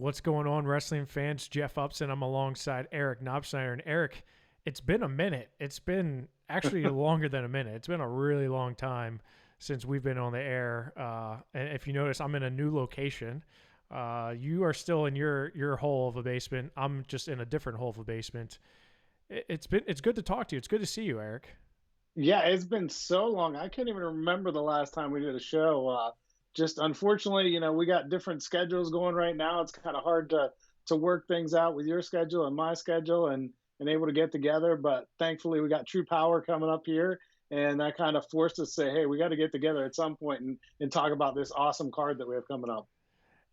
What's going on, wrestling fans? Jeff Upson. I'm alongside Eric Knopfsnyder. And Eric, it's been a minute. It's been actually longer than a minute. It's been a really long time since we've been on the air. And if you notice, I'm in a new location. You are still in your hole of a basement. I'm just in a different hole of a basement. It's good to talk to you. It's good to see you, Eric. Yeah, it's been so long. I can't even remember the last time we did a show. Just unfortunately, we got different schedules going right now. It's kind of hard to work things out with your schedule and my schedule and able to get together. But thankfully, we got True Power coming up here, and that kind of forced us to say, hey, we got to get together at some point and talk about this awesome card that we have coming up.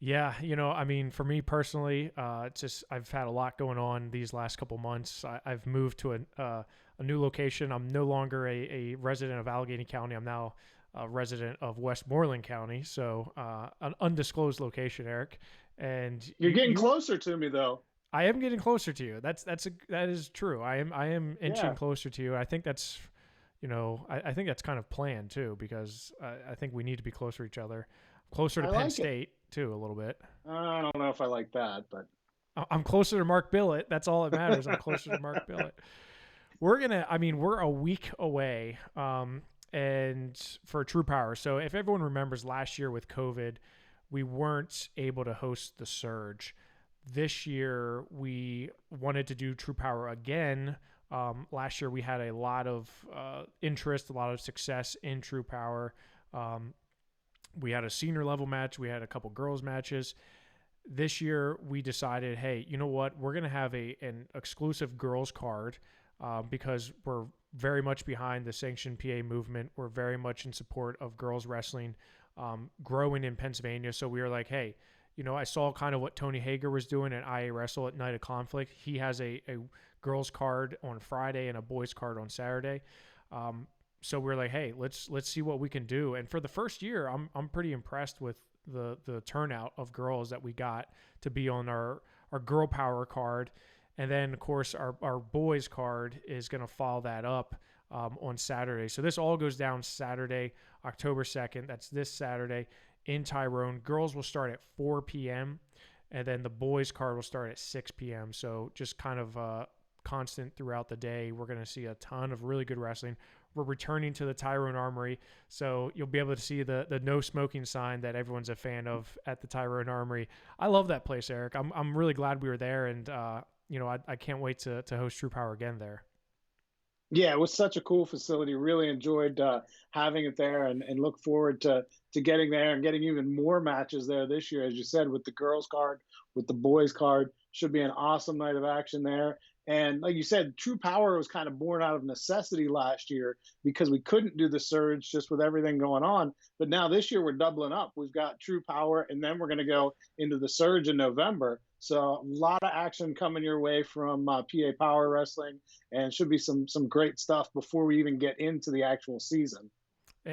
Yeah, I mean, for me personally, it's just I've had a lot going on these last couple months. I've moved to a new location. I'm no longer a resident of Allegheny County. I'm now a resident of Westmoreland County, so an undisclosed location, Eric. And You're getting closer to me, though. I am getting closer to you. That is true. I am inching Yeah, closer to you. I think that's I think that's kind of planned too, because I think we need to be closer to each other, closer to I Penn like it. State too, a little bit. I don't know if I like that, but I'm closer to Mark Billett. That's all that matters. I'm closer to Mark Billett. We're a week away, and for True Power. So if everyone remembers last year with COVID, we weren't able to host the Surge. This year, we wanted to do True Power again. Last year, we had a lot of interest, a lot of success in True Power. We had a senior level match. We had a couple girls matches. This year we decided, hey, you know what? We're going to have an exclusive girls card because we're very much behind the sanctioned PA movement. We're very much in support of girls wrestling growing in Pennsylvania. So we were like, hey, I saw kind of what Tony Hager was doing at IA Wrestle at Night of Conflict. He has a girls card on Friday and a boys card on Saturday. So we're like, hey, let's see what we can do. And for the first year, I'm pretty impressed with the turnout of girls that we got to be on our girl power card. And then of course our boys card is going to follow that up on Saturday. So this all goes down Saturday, October 2nd. That's this Saturday in Tyrone. Girls will start at 4 p.m. and then the boys card will start at 6 p.m. So just kind of constant throughout the day. We're going to see a ton of really good wrestling. We're returning to the Tyrone Armory, so you'll be able to see the no smoking sign that everyone's a fan of at the Tyrone Armory. I love that place, Eric. I'm really glad we were there, and I can't wait to host True Power again there. yeah, it was such a cool facility. Really enjoyed having it there, and look forward to getting there and getting even more matches there this year. As you said, with the girls card, with the boys card, should be an awesome night of action there. And like you said, True Power was kind of born out of necessity last year because we couldn't do the Surge just with everything going on. But now this year we're doubling up. We've got True Power, and then we're going to go into the Surge in November. So a lot of action coming your way from PA Power Wrestling, and should be some great stuff before we even get into the actual season.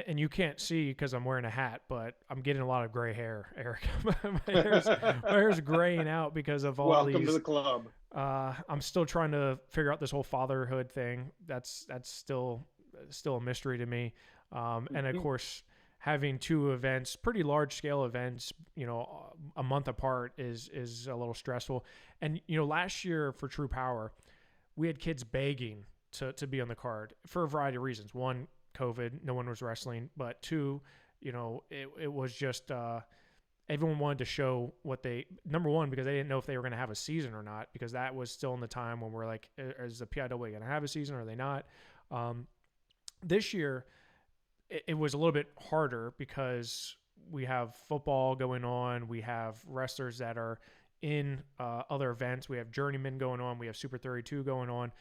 And you can't see because I'm wearing a hat, but I'm getting a lot of gray hair, Eric. My hair's graying out because of all Welcome to these. the club. I'm still trying to figure out this whole fatherhood thing. That's still a mystery to me. And of course, having two events, pretty large scale events, a month apart is a little stressful. And last year for True Power, we had kids begging to be on the card for a variety of reasons. One, COVID, no one was wrestling, but two, it was just everyone wanted to show what they, number one, because they didn't know if they were going to have a season or not, because that was still in the time when we're like, is the PIW going to have a season or are they not? This year it was a little bit harder because we have football going on, we have wrestlers that are in other events. We have Journeyman going on. We have Super 32 going on,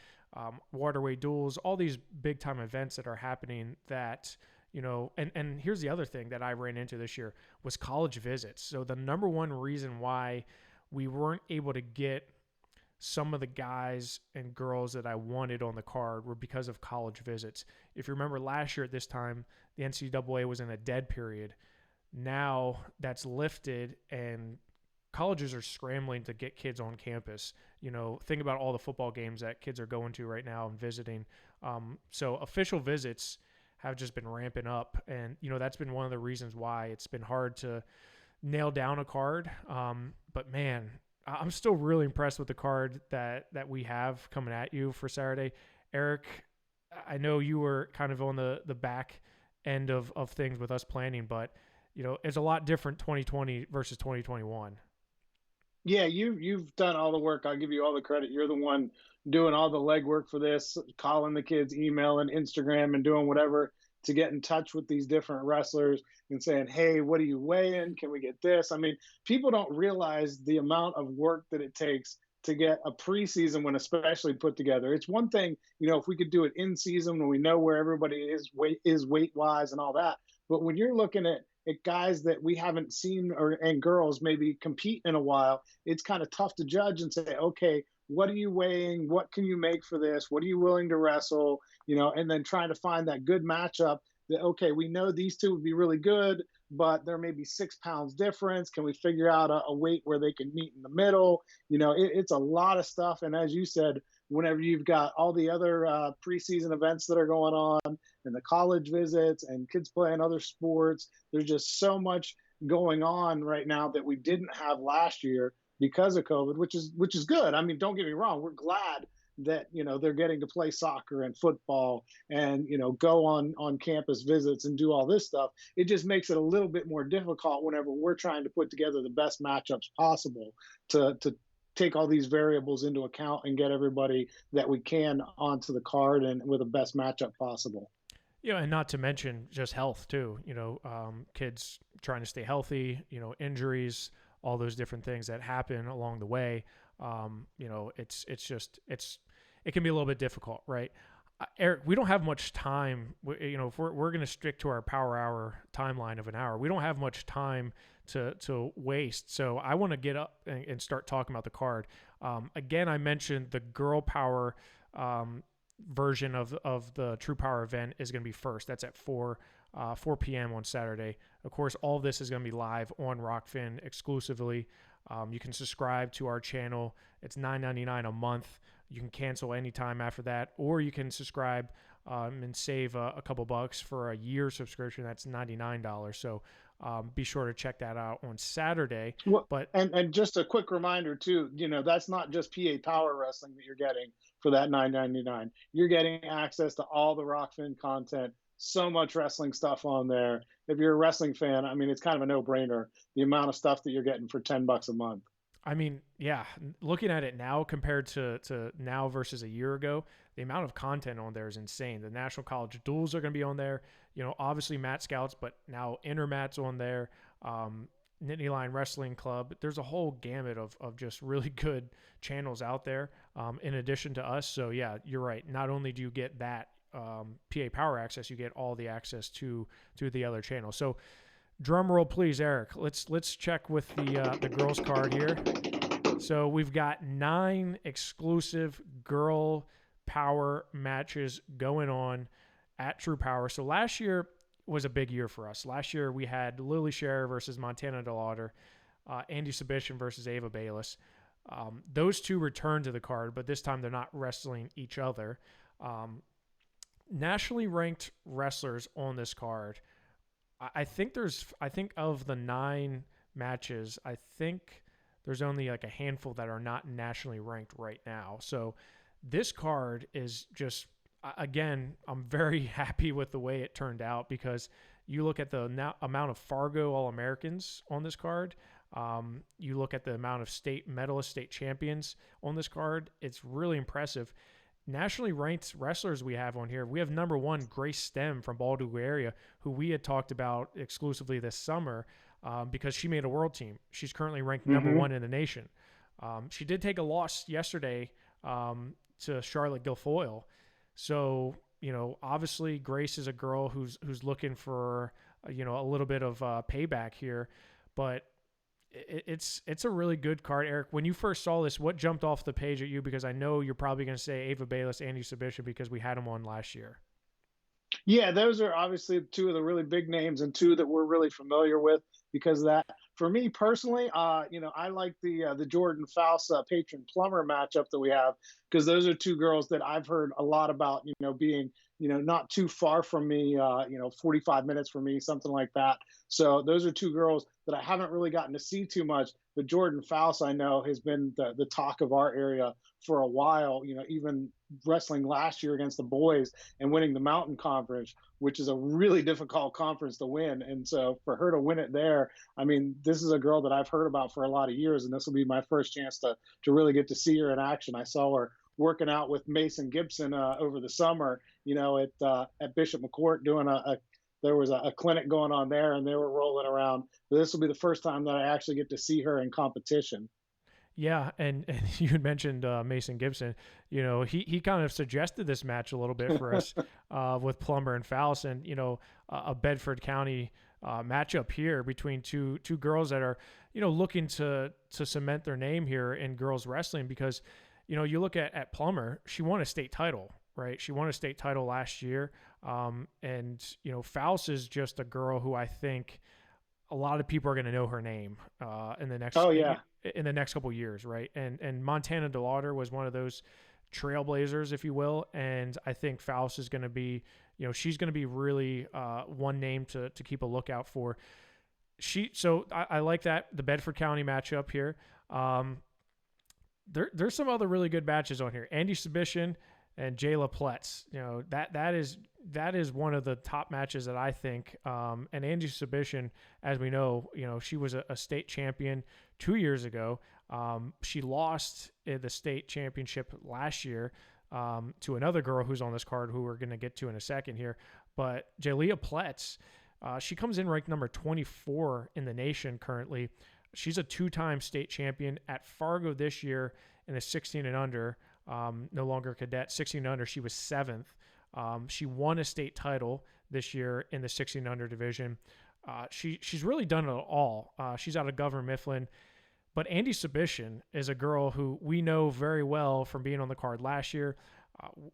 Waterway Duels, all these big time events that are happening that, and here's the other thing that I ran into this year was college visits. So the number one reason why we weren't able to get some of the guys and girls that I wanted on the card were because of college visits. If you remember last year at this time, the NCAA was in a dead period. Now that's lifted and colleges are scrambling to get kids on campus. Think about all the football games that kids are going to right now and visiting. So official visits have just been ramping up. And, that's been one of the reasons why it's been hard to nail down a card. But man, I'm still really impressed with the card that we have coming at you for Saturday. Eric, I know you were kind of on the back end of things with us planning, but it's a lot different 2020 versus 2021. Yeah, you've done all the work. I'll give you all the credit. You're the one doing all the legwork for this, calling the kids, emailing, Instagram, and doing whatever to get in touch with these different wrestlers and saying, "Hey, what are you weighing? Can we get this?" I mean, people don't realize the amount of work that it takes to get a preseason one, especially put together. It's one thing, if we could do it in season when we know where everybody is weight wise and all that. But when you're looking at guys that we haven't seen and girls maybe compete in a while, it's kind of tough to judge and say, okay, what are you weighing? What can you make for this? What are you willing to wrestle? And then trying to find that good matchup that, okay, we know these two would be really good, but there may be 6 pounds difference. Can we figure out a weight where they can meet in the middle? It's a lot of stuff. And as you said, whenever you've got all the other preseason events that are going on and the college visits and kids playing other sports, there's just so much going on right now that we didn't have last year because of COVID, which is good. I mean, don't get me wrong, we're glad that they're getting to play soccer and football and go on campus visits and do all this stuff. It just makes it a little bit more difficult whenever we're trying to put together the best matchups possible to take all these variables into account and get everybody that we can onto the card and with the best matchup possible. And not to mention just health too. Kids trying to stay healthy. Injuries, all those different things that happen along the way. It can be a little bit difficult, right? Eric, we don't have much time. If we're going to stick to our power hour timeline of an hour, we don't have much time to waste. So I want to get up and start talking about the card. Again, I mentioned the girl power version of the True Power event is going to be first. That's at 4 p.m. on Saturday. Of course, all of this is going to be live on Rockfin exclusively. You can subscribe to our channel. It's $9.99 a month. You can cancel anytime after that, or you can subscribe and save a couple bucks for a year subscription. That's $99. So be sure to check that out on Saturday. Well, and just a quick reminder too, that's not just PA Power Wrestling that you're getting for that $9.99. You're getting access to all the Rockfin content. So much wrestling stuff on there. If you're a wrestling fan, I mean, it's kind of a no-brainer, the amount of stuff that you're getting for $10 a month. I mean, yeah, looking at it now compared to now versus a year ago, the amount of content on there is insane. The National College Duels are going to be on there. Obviously Mat Scouts, but now Intermat's on there. Nittany Lion Wrestling Club. There's a whole gamut of just really good channels out there in addition to us. So, yeah, you're right. Not only do you get that PA Power access, you get all the access to the other channels. So, drum roll, please, Eric. Let's check with the girls card here. So we've got 9 exclusive girl power matches going on at True Power. So last year was a big year for us. Last year we had Lily Scherer versus Montana DeLauder, Andy Subishin versus Ava Bayless. Those two returned to the card, but this time they're not wrestling each other. Nationally ranked wrestlers on this card. I think of the 9 matches, I think there's only like a handful that are not nationally ranked right now. So this card is just, again, I'm very happy with the way it turned out because you look at the amount of Fargo All-Americans on this card. You look at the amount of state medalists, state champions on this card. It's really impressive. Nationally ranked wrestlers we have on here. We have number 1, Grace Stem from Baltimore area, who we had talked about exclusively this summer because she made a world team. She's currently ranked number 1 in the nation. She did take a loss yesterday to Charlotte Guilfoyle. So, obviously Grace is a girl who's looking for, a little bit of payback here, but it's a really good card. Eric, when you first saw this, what jumped off the page at you? Because I know you're probably going to say Ava Bayless, Andy Subishin, because we had them on last year. Yeah, those are obviously 2 of the really big names and 2 that we're really familiar with because of that. For me personally, I like the Jordan Faust patron plumber matchup that we have because those are two girls that I've heard a lot about, being, not too far from me, 45 minutes from me, something like that. So those are two girls that I haven't really gotten to see too much. But Jordan Faust, I know, has been the talk of our area for a while, even wrestling last year against the boys and winning the Mountain Conference, which is a really difficult conference to win. And so for her to win it there, I mean, this is a girl that I've heard about for a lot of years, and this will be my first chance to really get to see her in action. I saw her working out with Mason Gibson over the summer, at Bishop McCourt doing there was a clinic going on there, and they were rolling around. But this will be the first time that I actually get to see her in competition. Yeah, and you had mentioned Mason Gibson. He kind of suggested this match a little bit for us with Plummer and Faust, and a Bedford County matchup here between two girls that are looking to cement their name here in girls wrestling, because you look at Plummer, she won a state title, right? She won a state title last year, and Faust is just a girl who I think a lot of people are going to know her name in the next Oh yeah. in the next couple of years, right? And Montana DeLauder was one of those trailblazers, if you will, and I think Faust is going to be, she's going to be really one name to keep a lookout for. So I like that, the Bedford County matchup here. There's some other really good matches on here. Andy Submission and Jayla Pletz. That is one of the top matches that I think. And Andy Submission, as we know, she was a state champion 2 years ago. She lost the state championship last year to another girl who's on this card, who we're going to get to in a second here. But Jayla Pletz, she comes in ranked number 24 in the nation currently. She's a two-time state champion at Fargo this year in the 16 and under. No longer cadet, 16 and under. She was 7th. She won a state title this year in the 16 and under division. She's really done it all. She's out of Governor Mifflin. But Andy Submission is a girl who we know very well from being on the card last year.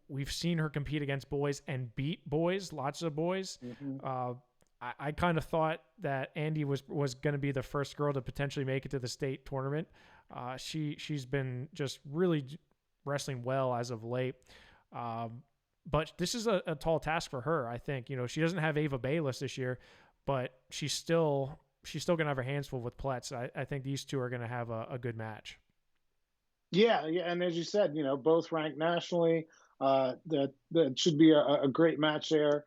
We've seen her compete against boys and beat boys, lots of boys. Mm-hmm. I kind of thought that Andy was going to be the first girl to potentially make it to the state tournament. She's been just really wrestling well as of late. But this is a tall task for her, I think. She doesn't have Ava Bayless this year, but she's still going to have her hands full with Pletz. I think these two are going to have a good match. Yeah, and as you said, both ranked nationally. That should be a great match there.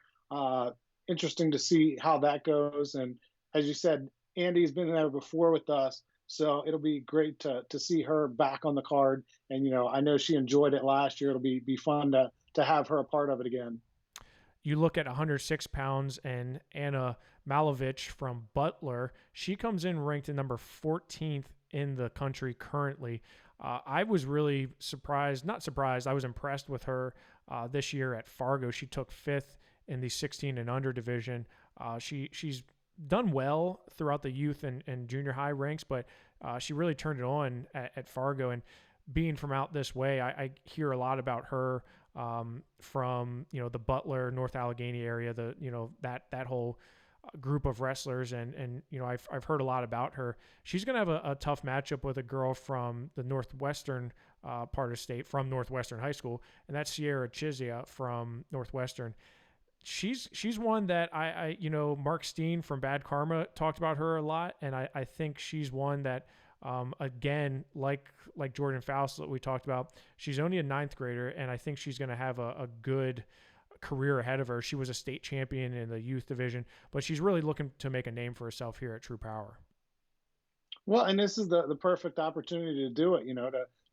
Interesting to see how that goes. And as you said, Andy's been there before with us, so it'll be great to see her back on the card. And I know she enjoyed it last year. It'll be fun to have her a part of it again. You look at 106 pounds and Anna Malovich from Butler. She comes in ranked at number 14th in the country currently. I was really not surprised. I was impressed with her this year at Fargo. She took 5th in the 16 and under division. She's done well throughout the youth and junior high ranks, but she really turned it on at Fargo. And being from out this way, I hear a lot about her from the Butler, North Allegheny area, that whole group of wrestlers, and I've heard a lot about her. She's gonna have a tough matchup with a girl from the northwestern part of state, from Northwestern High School, and that's Sierra Chizia from Northwestern. She's one that I Mark Steen from Bad Karma talked about her a lot, and I think she's one that again, like Jordan Faust that we talked about, she's only a 9th grader, and I think she's going to have a good career ahead of her. She was a state champion in the youth division, but she's really looking to make a name for herself here at True Power. Well, and this is the perfect opportunity to do it,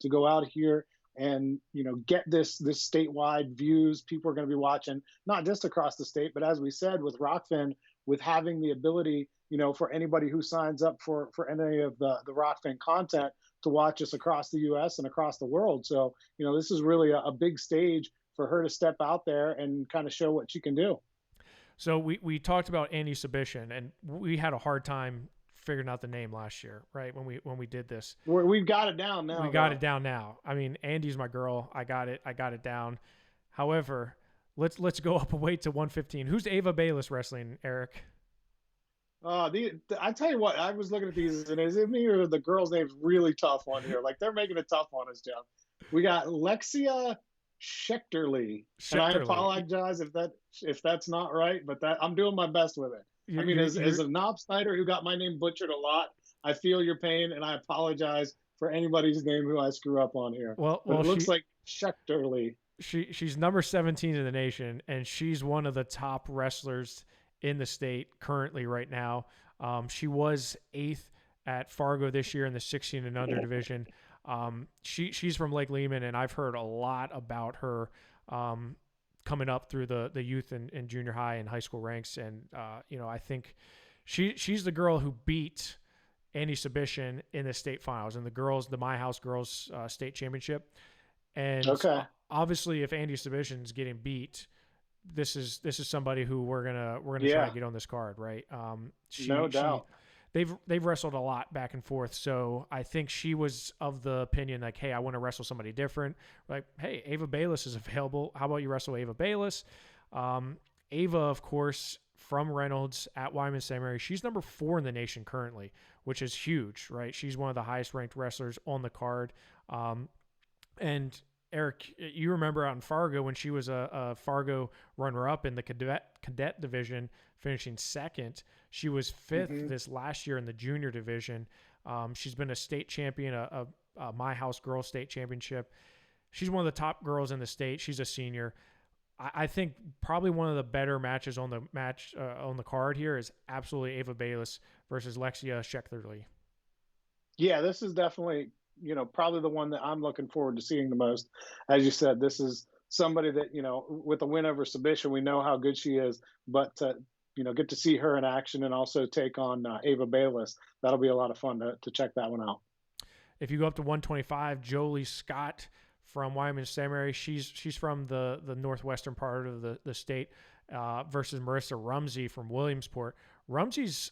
to go out here and, get this statewide views. People are going to be watching, not just across the state, but as we said, with Rockfin, with having the ability, for anybody who signs up for any of the Rockfin content to watch us across the U.S. and across the world. So, this is really a big stage for her to step out there and kind of show what she can do. So we talked about Andy Submission, and we had a hard time figuring out the name last year, right? When we did this, we've got it down now. We got it down now. I mean, Andy's my girl. I got it down. However, let's go up a weight to 115. Who's Ava Bayless wrestling, Eric? I tell you what, I was looking at these, and is it me or the girls' names really tough on here? Like, they're making it tough on us, Jeff. We got Lexia Schechterly, and I Schechterly. apologize if that's not right, but that I'm doing my best with it. I mean, as You're a Knob Snyder who got my name butchered a lot, I feel your pain, and I apologize for anybody's name who I screw up on here. But well it looks like Schechterly. she's number 17 in the nation, and she's one of the top wrestlers in the state currently right now. She was eighth at Fargo this year in the 16 and under division. She's from Lake Lehman, and I've heard a lot about her coming up through the youth and junior high and high school ranks. And I think she's the girl who beat Andy Subishin in the state finals and the My House girls state championship. And Okay. obviously, if Andy Subishin's getting beat, this is somebody who we're gonna try to Yeah, get on this card, right? no She doubt. they've wrestled a lot back and forth, so I think she was of the opinion like, hey, I want to wrestle somebody different. Like, hey, Ava Bayless is available. How about you wrestle Ava Bayless? Ava, of course, from Reynolds at Wyman Seminary. She's number 4 in the nation currently, which is huge, right? She's one of the highest ranked wrestlers on the card. And Eric, you remember out in Fargo when she was a Fargo runner-up in the cadet division, finishing second. She was 5th Hmm. this last year in the junior division. She's been a state champion, a My House Girls State Championship. She's one of the top girls in the state. She's a senior. I think probably one of the better matches on the card here is absolutely Ava Bayless versus Lexia Schechterly. Yeah, this is definitely, probably the one that I'm looking forward to seeing the most. As you said, this is somebody that, with the win over Subisha, we know how good she is, but to, get to see her in action and also take on Ava Bayless, that'll be a lot of fun to check that one out. If you go up to 125, Jolie Scott from Wyoming Seminary, she's from the northwestern part of the state, versus Marissa Rumsey from Williamsport. Rumsey's,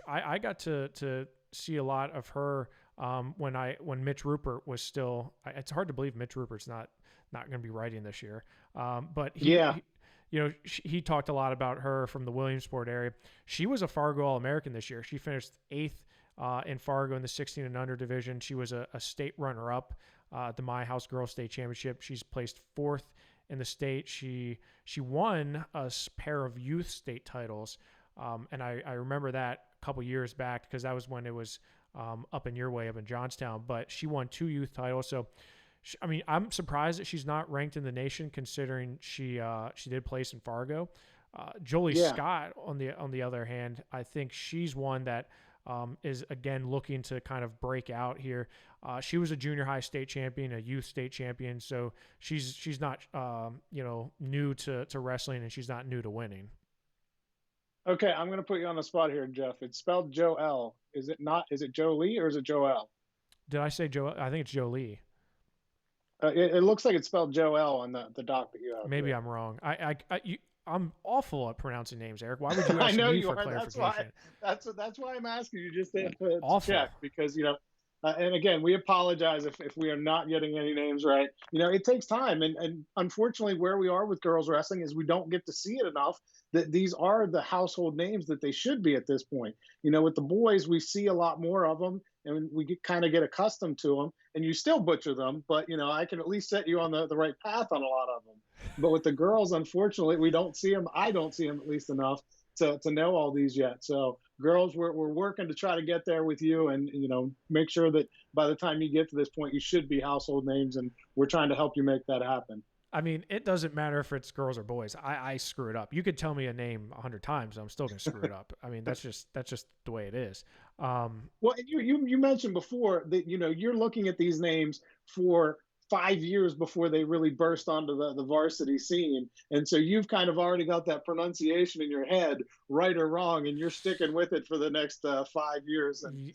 I got to see a lot of her when Mitch Rupert was still. It's hard to believe Mitch Rupert's not going to be writing this year, but Yeah. he talked a lot about her from the Williamsport area. She was a Fargo All-American this year. She finished 8th in Fargo in the 16 and under division. She was a state runner-up at the My House Girls State Championship. She's placed 4th in the state. She won a pair of youth state titles, and I remember that a couple years back because that was when it was up in your way, up in Johnstown. But she won 2 youth titles, so. I mean, I'm surprised that she's not ranked in the nation, considering she did place in Fargo. Jolie Yeah. Scott, on the other hand, I think she's one that is again looking to kind of break out here. She was a junior high state champion, a youth state champion, so she's not new to wrestling, and she's not new to winning. Okay, I'm going to put you on the spot here, Jeff. It's spelled Joel. Is it not? Is it Jolie or is it Joel? Did I say Joe? I think it's Jolie. It looks like it's spelled Joel on the doc that you have Maybe here. I'm wrong. I'm awful at pronouncing names, Eric. Why would you I ask know me you for are. clarification? That's why I'm asking you just to Awful. check because and again we apologize if we are not getting any names right. It takes time and unfortunately where we are with girls wrestling is we don't get to see it enough that these are the household names that they should be at this point. With the boys we see a lot more of them and we kind of get accustomed to them and you still butcher them, but I can at least set you on the right path on a lot of them. But with the girls, unfortunately, we don't see them. I don't see them at least enough to know all these yet. So, girls, we're working to try to get there with you, and make sure that by the time you get to this point, you should be household names, and we're trying to help you make that happen. I mean, it doesn't matter if it's girls or boys. I screw it up. You could tell me a name 100 times, I'm still gonna screw it up. I mean, that's just the way it is. Well, and you mentioned before that you're looking at these names for 5 years before they really burst onto the varsity scene, and so you've kind of already got that pronunciation in your head, right or wrong, and you're sticking with it for the next 5 years. And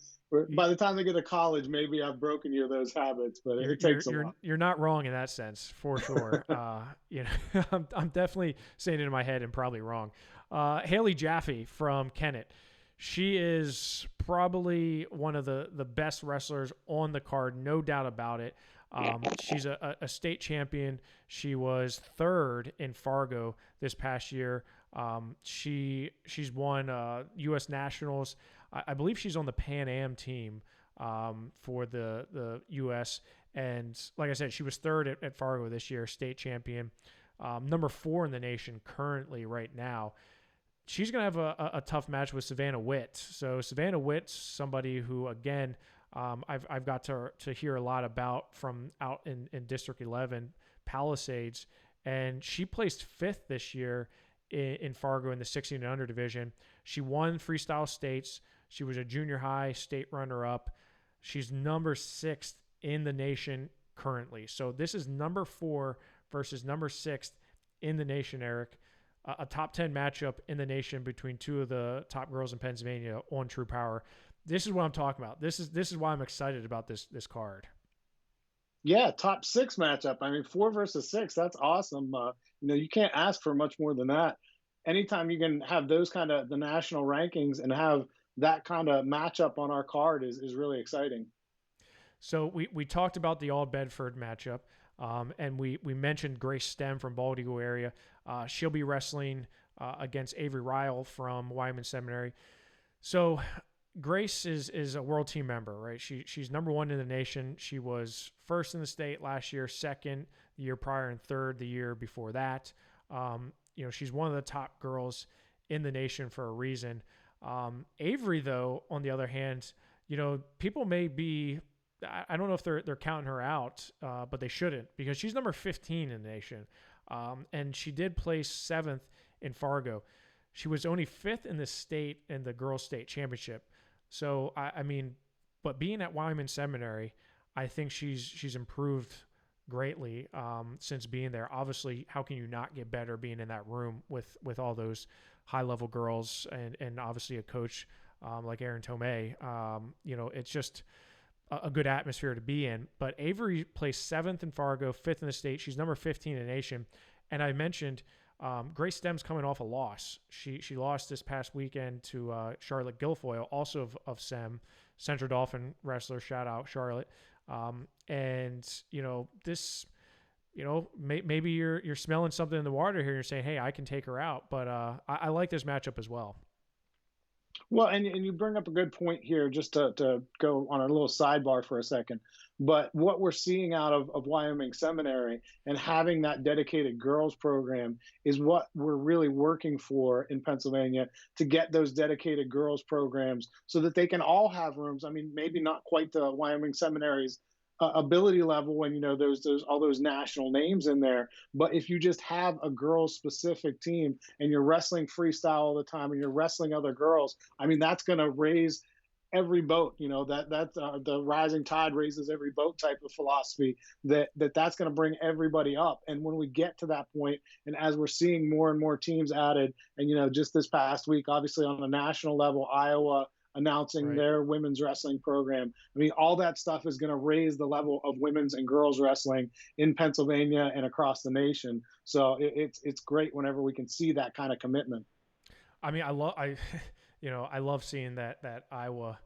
by the time they get to college, maybe I've broken you of those habits, but it takes a lot. you're not wrong in that sense for sure. I'm definitely saying it in my head and probably wrong. Haley Jaffe from Kennett. She is probably one of the best wrestlers on the card, no doubt about it. She's a state champion. She was 3rd in Fargo this past year. She's won U.S. Nationals. I believe she's on the Pan Am team for the U.S. And like I said, she was third at Fargo this year, state champion, number 4 in the nation currently right now. She's going to have a tough match with Savannah Witt. So Savannah Witt's somebody who, again, I've got to hear a lot about from out in District 11, Palisades, and she placed 5th this year in Fargo in the 16 and under division. She won freestyle states. She was a junior high state runner-up. She's number 6th in the nation currently. So this is number 4 versus number 6th in the nation, Eric. A top 10 matchup in the nation between two of the top girls in Pennsylvania on True Power. This is what I'm talking about. This is why I'm excited about this card. Yeah, top 6 matchup. I mean, 4 versus 6. That's awesome. You can't ask for much more than that. Anytime you can have those kind of the national rankings and have that kind of matchup on our card is really exciting. So we talked about the All Bedford matchup, and we mentioned Grace Stem from Bald Eagle area. She'll be wrestling against Avery Ryle from Wyoming Seminary. So Grace is a world team member, right? She's number 1 in the nation. She was 1st in the state last year, 2nd the year prior, and 3rd the year before that. She's one of the top girls in the nation for a reason. Avery, though, on the other hand, people may be, I don't know if they're counting her out, but they shouldn't, because she's number 15 in the nation. And she did place 7th in Fargo. She was only 5th in the state in the girls' state championship. So, but being at Wyoming Seminary, I think she's improved greatly since being there. Obviously, how can you not get better being in that room with all those high-level girls and obviously a coach like Aaron Tomei? It's just a good atmosphere to be in. But Avery placed 7th in Fargo, 5th in the state. She's number 15 in the nation. And I mentioned Grace Stem's coming off a loss. She lost this past weekend to Charlotte Guilfoyle, also of SEM, Central Dolphin wrestler. Shout out Charlotte. Maybe you're smelling something in the water here. You're saying, hey, I can take her out. But I like this matchup as well. Well, and you bring up a good point here, just to go on a little sidebar for a second. But what we're seeing out of Wyoming Seminary and having that dedicated girls program is what we're really working for in Pennsylvania, to get those dedicated girls programs so that they can all have rooms. I mean, maybe not quite the Wyoming Seminary's ability level and there's all those national names in there, but if you just have a girls specific team and you're wrestling freestyle all the time and you're wrestling other girls, I mean, that's going to raise every boat. That's the rising tide raises every boat type of philosophy, that's going to bring everybody up. And when we get to that point, and as we're seeing more and more teams added, and just this past week, obviously on a national level, Iowa announcing their women's wrestling program. I mean, all that stuff is going to raise the level of women's and girls wrestling in Pennsylvania and across the nation. So it's great whenever we can see that kind of commitment. I mean, I love seeing that Iowa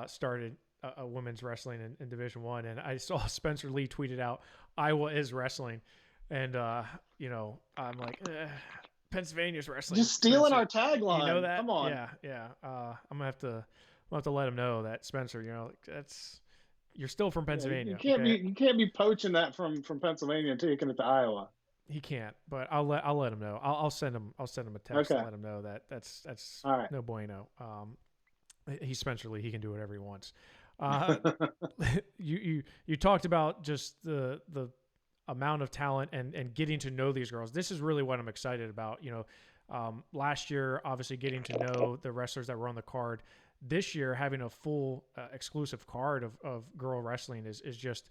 started a women's wrestling in Division I, and I saw Spencer Lee tweeted out, "Iowa is wrestling," and I'm like, Pennsylvania's wrestling. Just stealing our tagline. You know that? Come on. Yeah. I'm gonna have to let him know that, Spencer. You're still from Pennsylvania. You can't be poaching that from Pennsylvania and taking it to Iowa. He can't, but I'll let him know. I'll send him a text to let him know that that's all right. No bueno. He's Spencer Lee. He can do whatever he wants. You talked about just the amount of talent and getting to know these girls. This is really what I'm excited about. Last year, obviously getting to know the wrestlers that were on the card. This year, having a full exclusive card of girl wrestling is just,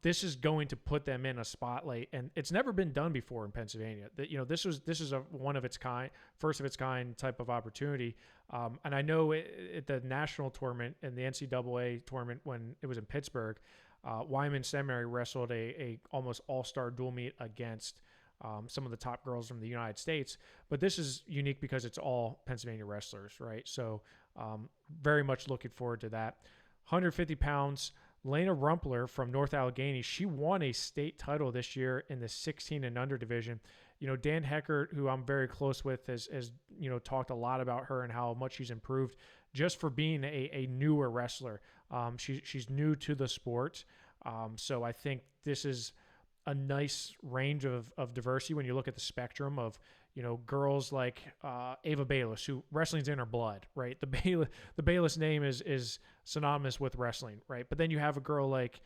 this is going to put them in a spotlight, and it's never been done before in Pennsylvania. That this is a one of its kind, first of its kind type of opportunity. And I know at the national tournament and the NCAA tournament when it was in Pittsburgh, Wyoming Seminary wrestled a almost all-star dual meet against some of the top girls from the United States. But this is unique because it's all Pennsylvania wrestlers, right? So very much looking forward to that. 150 pounds, Lena Rumpler from North Allegheny. She won a state title this year in the 16 and under division. Dan Heckert, who I'm very close with, has talked a lot about her and how much she's improved just for being a newer wrestler. She's new to the sport. So I think this is a nice range of diversity when you look at the spectrum of, girls like Ava Bayless, who wrestling's in her blood, right? The Bayless name is synonymous with wrestling, right? But then you have a girl like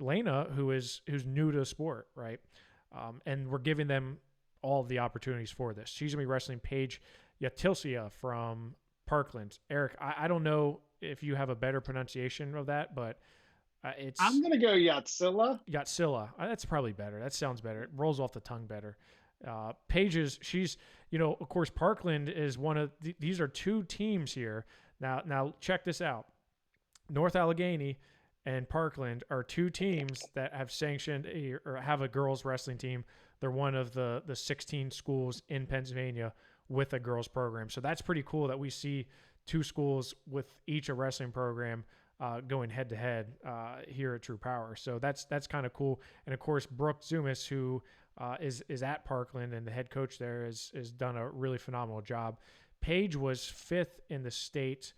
Lena who's new to the sport, right? And we're giving them all of the opportunities for this. She's gonna be wrestling Paige Yatilsia from Parkland. Eric, I don't know if you have a better pronunciation of that, but I'm gonna go Yatsila. Yatsila. That's probably better. That sounds better. It rolls off the tongue better. Paige she's, of course, Parkland is one of these are two teams here. Now check this out. North Allegheny and Parkland are two teams that have sanctioned or have a girls wrestling team. They're one of the 16 schools in Pennsylvania with a girls program. So that's pretty cool that we see two schools with each a wrestling program going head to head here at True Power. So that's kind of cool. And of course, Brooke Zumas, who is at Parkland and the head coach there, is done a really phenomenal job. Paige was fifth in the state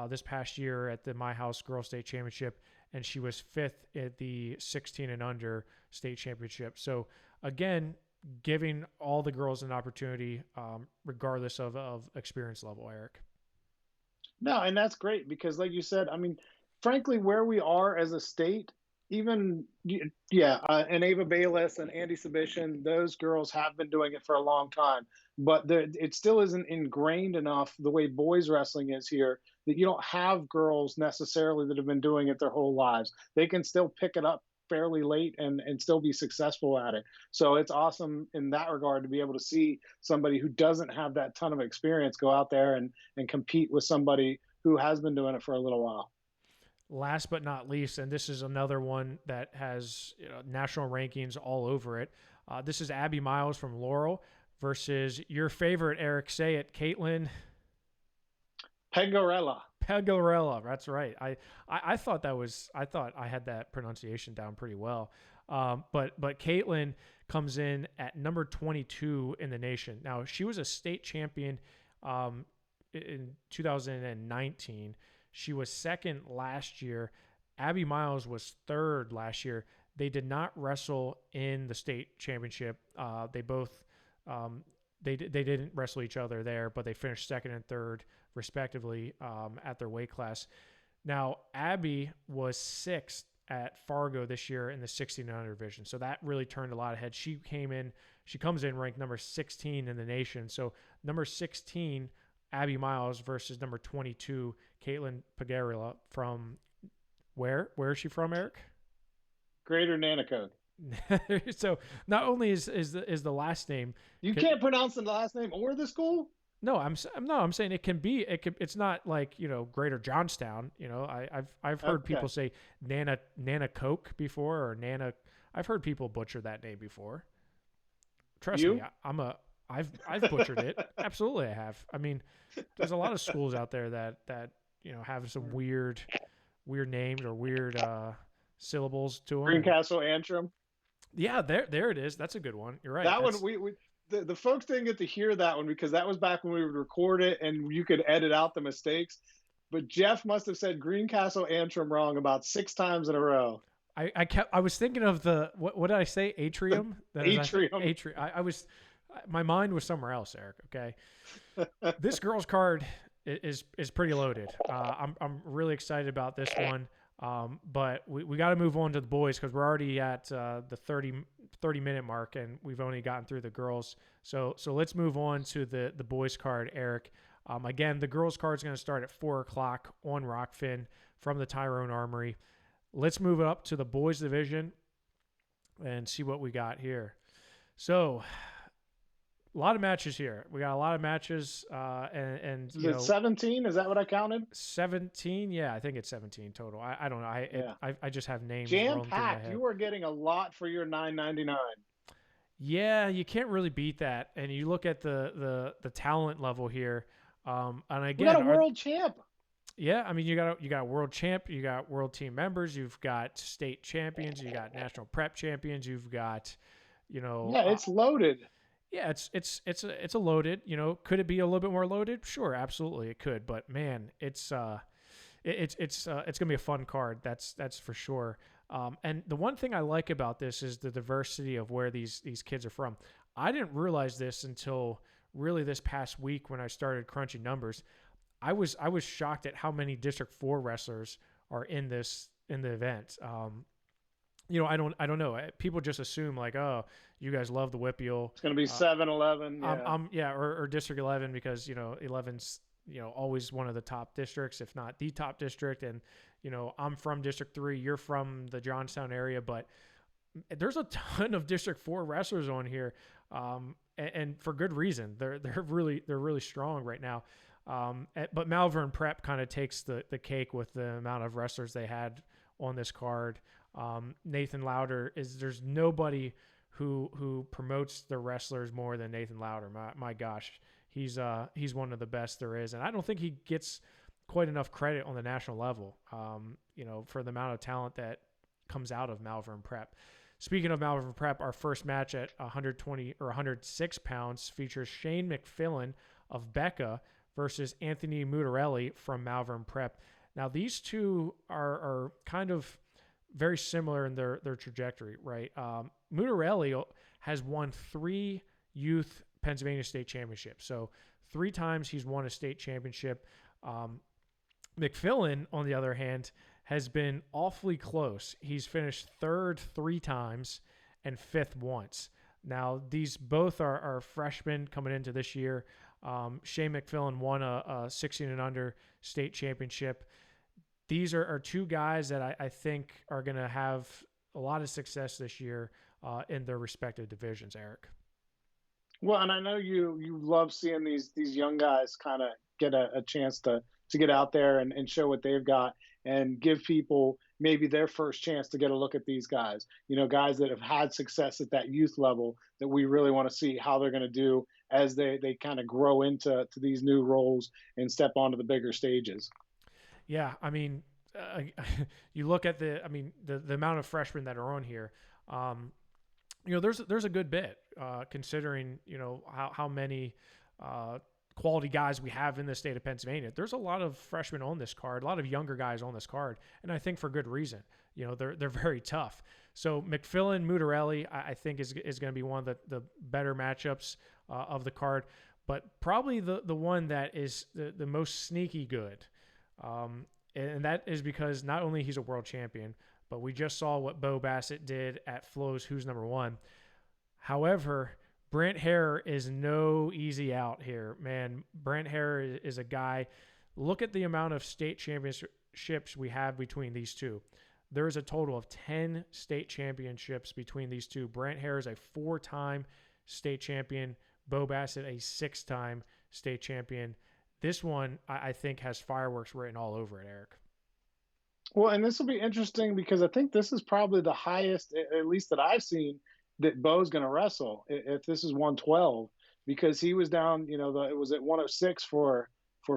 this past year at the My House Girls State Championship, and she was fifth at the 16 and under state championship. So again, giving all the girls an opportunity, regardless of experience level, Eric. No, and that's great because, like you said, I mean, frankly, where we are as a state, even and Ava Bayless and Andy Subishin, those girls have been doing it for a long time, but it still isn't ingrained enough the way boys wrestling is here that you don't have girls necessarily that have been doing it their whole lives. They can still pick it up fairly late and still be successful at it. So it's awesome in that regard to be able to see somebody who doesn't have that ton of experience go out there and compete with somebody who has been doing it for a little while. Last but not least, and this is another one that has national rankings all over it. This is Abby Miles from Laurel versus your favorite, Eric, say it, Caitlin Pegorella. Pegorella, that's right. I thought I had that pronunciation down pretty well. But Caitlin comes in at number 22 in the nation. Now, she was a state champion in 2019. She was second last year. Abby Miles was third last year. They did not wrestle in the state championship. They both they didn't wrestle each other there, but they finished second and third respectively at their weight class. Now, Abby was sixth at Fargo this year in the 16 and under division, so that really turned a lot of heads. She comes in ranked number 16 in the nation. So number 16, Abby Miles versus number 22, Caitlin Pegorella from where? Where is she from, Eric? Greater Nanticoke. So not only is the last name, you can't pronounce the last name or the school. No, I'm saying it's not like, Greater Johnstown. I've heard people say Nanticoke before, or I've heard people butcher that name before. Trust me, I've butchered it. Absolutely, I have. I mean, there's a lot of schools out there that have some weird names or weird syllables to them. Greencastle Antrim. Yeah, there it is. That's a good one. You're right. That one the folks didn't get to hear that one because that was back when we would record it and you could edit out the mistakes. But Jeff must have said Greencastle Antrim wrong about 6 times in a row. I was thinking of what did I say? Atrium. Atrium. Atrium. My mind was somewhere else, Eric. Okay. This girl's card is pretty loaded. I'm really excited about this one. But we got to move on to the boys because we're already at the 30-minute mark and we've only gotten through the girls. So let's move on to the boys card, Eric. Again, the girls card is going to start at 4:00 on Rockfin from the Tyrone Armory. Let's move it up to the boys division and see what we got here. So a lot of matches here. We got a lot of matches, and is it 17? Is that what I counted? 17? Yeah, I think it's 17 total. I don't know. I just have names. Jam packed. You are getting a lot for your $9.99. Yeah, you can't really beat that. And you look at the talent level here. And again, you got a world champ. Yeah, I mean you got a world champ. You got world team members. You've got state champions. You got national prep champions. You've got, Yeah, it's loaded. Yeah, it's a loaded. Could it be a little bit more loaded? Sure, absolutely, it could. But man, it's gonna be a fun card. That's for sure. And the one thing I like about this is the diversity of where these kids are from. I didn't realize this until really this past week when I started crunching numbers. I was shocked at how many District 4 wrestlers are in the event. I don't know. People just assume like, oh, you guys love the WPIAL. It's going to be 7-11. Yeah. Or District 11 because 11's always one of the top districts, if not the top district. And I'm from District 3. You're from the Johnstown area, but there's a ton of District 4 wrestlers on here, and for good reason. They're really strong right now. But Malvern Prep kind of takes the cake with the amount of wrestlers they had on this card. Nathan Lauder there's nobody who promotes the wrestlers more than Nathan Lauder. My gosh, he's one of the best there is, and I don't think he gets quite enough credit on the national level. For the amount of talent that comes out of Malvern Prep. Speaking of Malvern Prep, our first match at 120 or 106 pounds features Shane McFillin of Becca versus Anthony Mutarelli from Malvern Prep. Now, these two are kind of very similar in their trajectory, right? Mutarelli has won 3 youth Pennsylvania state championships. So 3 times he's won a state championship. McFillin, on the other hand, has been awfully close. He's finished 3rd 3 times and 5th once. Now, these both are freshmen coming into this year. Shane McFillin won a 16 and under state championship. These are 2 guys that I think are going to have a lot of success this year in their respective divisions, Eric. Well, and I know you love seeing these young guys kind of get a chance to get out there and show what they've got and give people maybe their first chance to get a look at these guys. Guys that have had success at that youth level that we really want to see how they're going to do as they kind of grow into these new roles and step onto the bigger stages. Yeah, I mean, you look at the amount of freshmen that are on here. There's a good bit considering how many quality guys we have in the state of Pennsylvania. There's a lot of freshmen on this card, a lot of younger guys on this card, and I think for good reason. They're very tough. So McFillin Mutarelli, I think is going to be one of the better matchups of the card, but probably the one that is the most sneaky good. And that is because not only he's a world champion, but we just saw what Bo Bassett did at Flo's Who's Number One. However, Brant Hare is no easy out here, man. Brant Hare is a guy. Look at the amount of state championships we have between these two. There is a total of 10 state championships between these two. Brant Hare is a 4-time state champion. Bo Bassett, a 6-time state champion. This one, I think, has fireworks written all over it, Eric. Well, and this will be interesting because I think this is probably the highest, at least that I've seen, that Bo's going to wrestle if this is 112, because he was down, it was at 106 for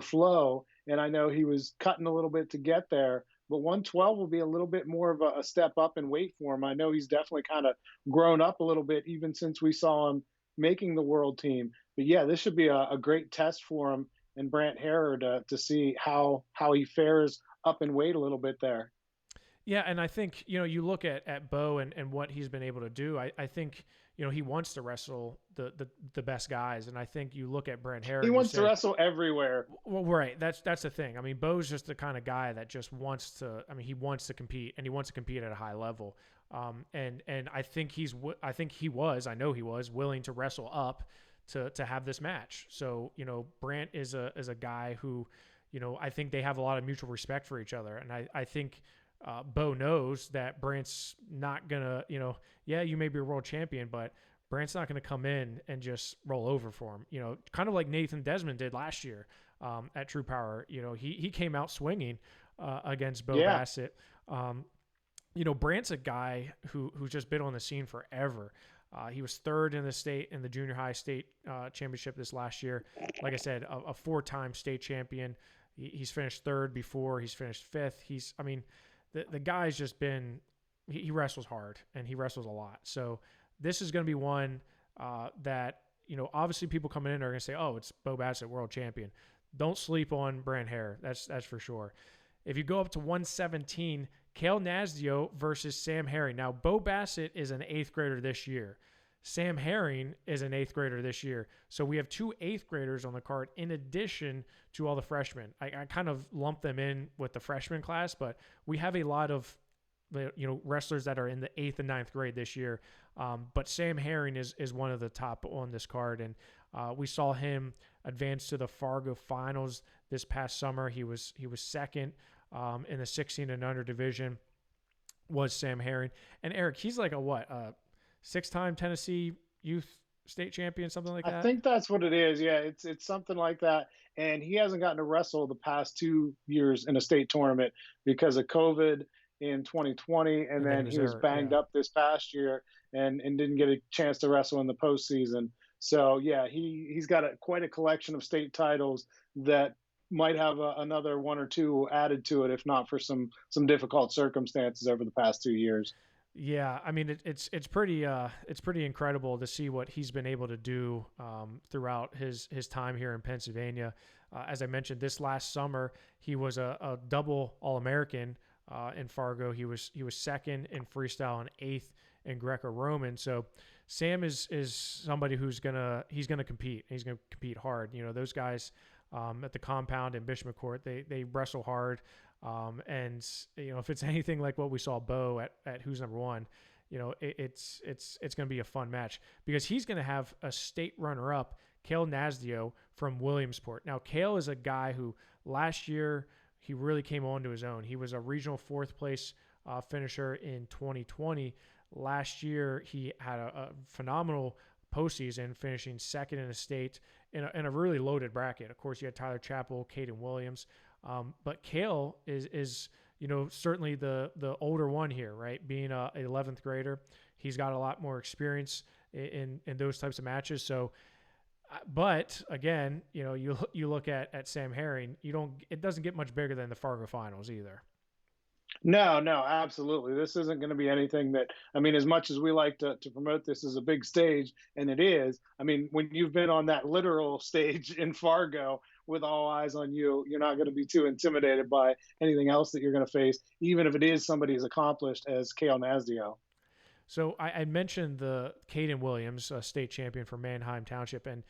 Flo, and I know he was cutting a little bit to get there, but 112 will be a little bit more of a step up in weight for him. I know he's definitely kind of grown up a little bit even since we saw him making the world team. But yeah, this should be a great test for him and Brant Hare to see how he fares up in weight a little bit there. Yeah, and I think, you look at Bo and what he's been able to do. I think, he wants to wrestle the best guys. And I think you look at Brant Hare. He wants to wrestle everywhere. Well, right. That's the thing. I mean, Bo's just the kind of guy that just wants to, he wants to compete, and he wants to compete at a high level. And I think I know he was willing to wrestle up to have this match. So, Brant is a guy who, I think they have a lot of mutual respect for each other. And I think, Bo knows that Brant's not gonna, you may be a world champion, but Brant's not gonna come in and just roll over for him. Kind of like Nathan Desmond did last year at True Power. He came out swinging against Bo Bassett. Brant's a guy who's just been on the scene forever. He was 3rd in the junior high state championship this last year. Like I said, a 4-time state champion. He's finished 3rd before. He's finished 5th. The guy's just been, he wrestles hard and he wrestles a lot. So this is going to be one that, obviously people coming in are going to say, oh, it's Bo Bassett, world champion. Don't sleep on Brant Hare. That's for sure. If you go up to 117, Kale Nasdio versus Sam Herring. Now, Bo Bassett is an 8th grader this year. Sam Herring is an 8th grader this year. So we have 2 8th graders on the card in addition to all the freshmen. I kind of lump them in with the freshman class, but we have a lot of wrestlers that are in the 8th and 9th grade this year. But Sam Herring is one of the top on this card. And we saw him advance to the Fargo finals this past summer. He was second in the 16 and under division, was Sam Herring. And Eric, he's like a 6-time Tennessee youth state champion, something like that? I think that's what it is. Yeah, it's something like that. And he hasn't gotten to wrestle the past 2 years in a state tournament because of COVID in 2020, and then he was banged up this past year and didn't get a chance to wrestle in the postseason. So yeah, he's got quite a collection of state titles that might have another 1 or 2 added to it, if not for some difficult circumstances over the past 2 years. Yeah, I mean it's pretty incredible to see what he's been able to do throughout his time here in Pennsylvania. As I mentioned, this last summer he was a double All-American in Fargo. He was second in freestyle and 8th in Greco-Roman. So Sam is somebody he's gonna compete. He's gonna compete hard. Those guys at the compound in Bishop McCourt, they wrestle hard. And if it's anything like what we saw Bo at Who's Number One, it's going to be a fun match because he's going to have a state runner-up, Kale Nasdio from Williamsport. Now, Kale is a guy who last year he really came onto his own. He was a regional 4th place finisher in 2020. Last year, he had a phenomenal postseason, finishing second in the state in a really loaded bracket. Of course, you had Tyler Chappell, Caden Williams. But Kale is certainly the older one here, right? Being an 11th grader, he's got a lot more experience in those types of matches. So, but again, you look at Sam Herring, it doesn't get much bigger than the Fargo finals either. No, absolutely. This isn't going to be anything that, I mean, as much as we like to promote this as a big stage, and it is, I mean, when you've been on that literal stage in Fargo with all eyes on you, you're not going to be too intimidated by anything else that you're going to face, even if it is somebody as accomplished as Kale Nasdio. So I mentioned the Caden Williams, state champion for Manheim Township, and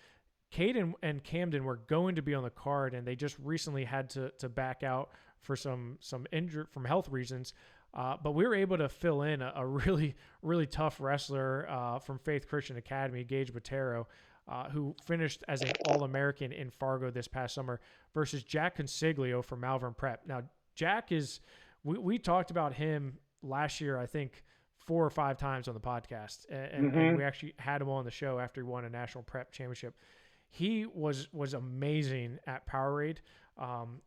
Caden and Camden were going to be on the card, and they just recently had to back out for some injury from health reasons. But we were able to fill in a really, really tough wrestler from Faith Christian Academy, Gage Botero, who finished as an All-American in Fargo this past summer, versus Jack Consiglio from Malvern Prep. Now, Jack we talked about him last year, I think, 4 or 5 times on the podcast, and we actually had him on the show after he won a national prep championship. He was amazing at Powerade.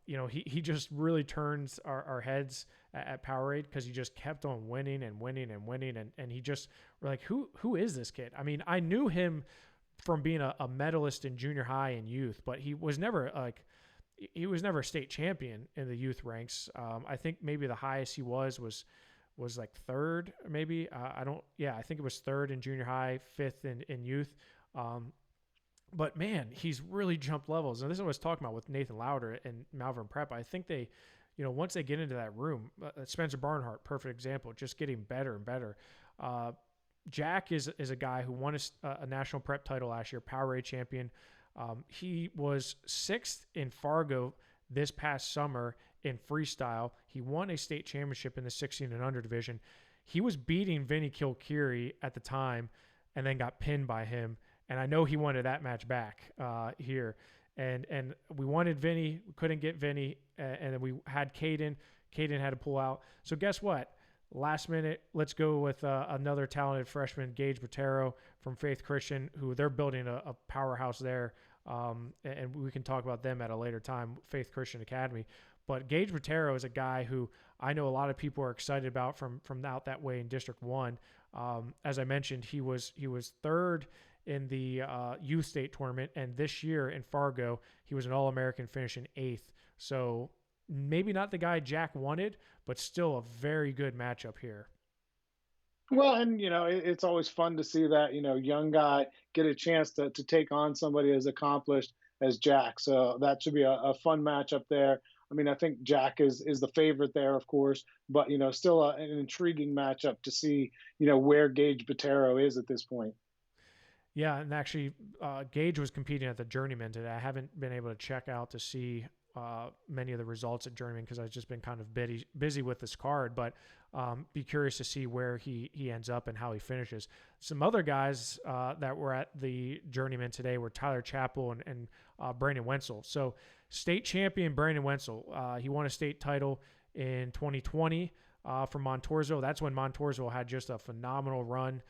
He just really turns our heads at Powerade because he just kept on winning and winning and winning, and he just, we're like, who is this kid? I mean, I knew him from being a medalist in junior high and youth, but he was never a state champion in the youth ranks. I think maybe the highest he was like 3rd, maybe. I think it was 3rd in junior high, 5th in youth. But man, he's really jumped levels. And this is what I was talking about with Nathan Lauder and Malvern Prep. I think they, once they get into that room, Spencer Barnhart, perfect example, just getting better and better. Jack is a guy who won a national prep title last year, Powerade champion. He was 6th in Fargo this past summer in freestyle. He won a state championship in the 16 and under division. He was beating Vinny Kilkiri at the time and then got pinned by him. And I know he wanted that match back here. And we wanted Vinny. We couldn't get Vinny. And then we had Caden. Caden had to pull out. So guess what? Last minute, let's go with another talented freshman, Gage Botero from Faith Christian, who they're building a powerhouse there. And we can talk about them at a later time, Faith Christian Academy. But Gage Botero is a guy who I know a lot of people are excited about from out that way in District 1. As I mentioned, he was 3rd in the youth state tournament, and this year in Fargo, he was an All-American, finishing 8th. So maybe not the guy Jack wanted, but still a very good matchup here. Well, and it's always fun to see that young guy get a chance to take on somebody as accomplished as Jack. So that should be a fun matchup there. I mean, I think Jack is the favorite there, of course, but still an intriguing matchup to see where Gage Batero is at this point. Yeah, and actually, Gage was competing at the Journeyman today. I haven't been able to check out to see many of the results at Journeyman because I've just been kind of busy with this card. But be curious to see where he ends up and how he finishes. Some other guys that were at the Journeyman today were Tyler Chappell and Brandon Wenzel. So state champion Brandon Wenzel, he won a state title in 2020 from Montoursville. That's when Montoursville had just a phenomenal run.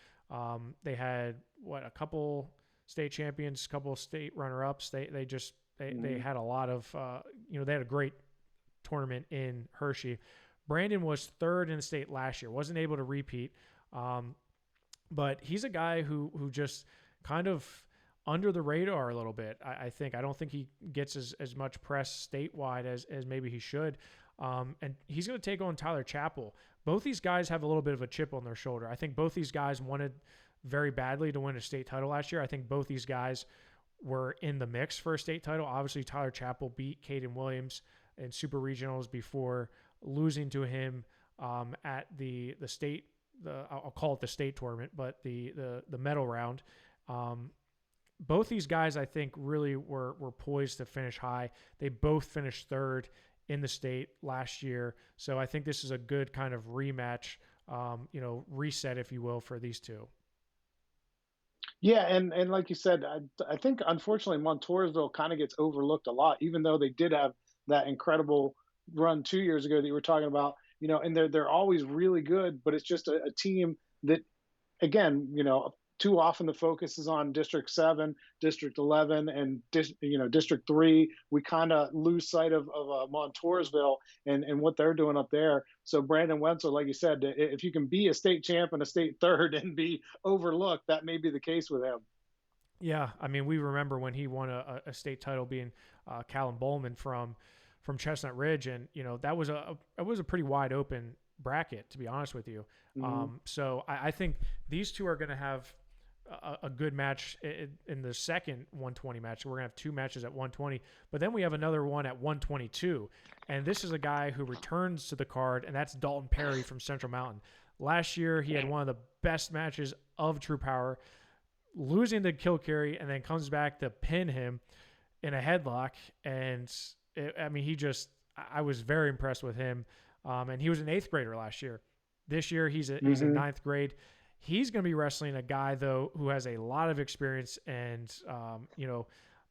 They had a couple state champions, couple state runner-ups. They had a lot of they had a great tournament in Hershey. Brandon was third in the state last year, wasn't able to repeat, but he's a guy who just kind of under the radar a little bit. I think I don't think he gets as much press statewide as maybe he should. And he's going to take on Tyler Chappell. Both these guys have a little bit of a chip on their shoulder. I think both these guys wanted very badly to win a state title last year. I think both these guys were in the mix for a state title. Obviously, Tyler Chappell beat Caden Williams in super regionals before losing to him at the state. I'll call it the state tournament, but the medal round. Both these guys, I think, really were poised to finish high. They both finished third in the state last year. So I think this is a good kind of rematch, reset, if you will, for these two. Yeah, and like you said, I think unfortunately Montoursville kind of gets overlooked a lot, even though they did have that incredible run 2 years ago that you were talking about. And they're always really good, but it's just a team that, again, too often the focus is on District 7, District 11, and District 3. We kind of lose sight of Montoursville and what they're doing up there. So Brandon Wenzel, like you said, if you can be a state champ and a state third and be overlooked, that may be the case with him. Yeah, I mean, we remember when he won a state title, being Callum Bowman from Chestnut Ridge, and that was a pretty wide open bracket, to be honest with you. Mm-hmm. So I think these two are going to have a good match in the second 120 match. So we're going to have two matches at 120, but then we have another one at 122. And this is a guy who returns to the card, and that's Dalton Perry from Central Mountain. Last year, he had one of the best matches of True Power, losing to Kilcarry, and then comes back to pin him in a headlock. And I was very impressed with him. And he was an 8th grader last year. This year, he's in 9th grade. He's going to be wrestling a guy, though, who has a lot of experience and,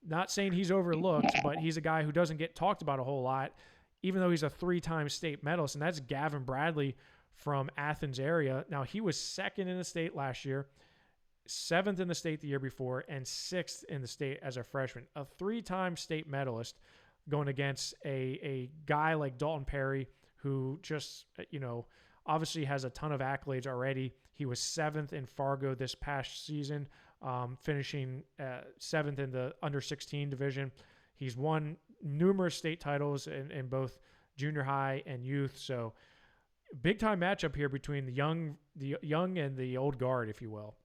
not saying he's overlooked, but he's a guy who doesn't get talked about a whole lot, even though he's a 3-time state medalist, and that's Gavin Bradley from Athens area. Now, he was 2nd in the state last year, 7th in the state the year before, and 6th in the state as a freshman. A 3-time state medalist going against a guy like Dalton Perry, who just, obviously has a ton of accolades already. He was 7th in Fargo this past season, finishing 7th in the under 16 division. He's won numerous state titles in both junior high and youth. So big time matchup here between the young and the old guard, if you will.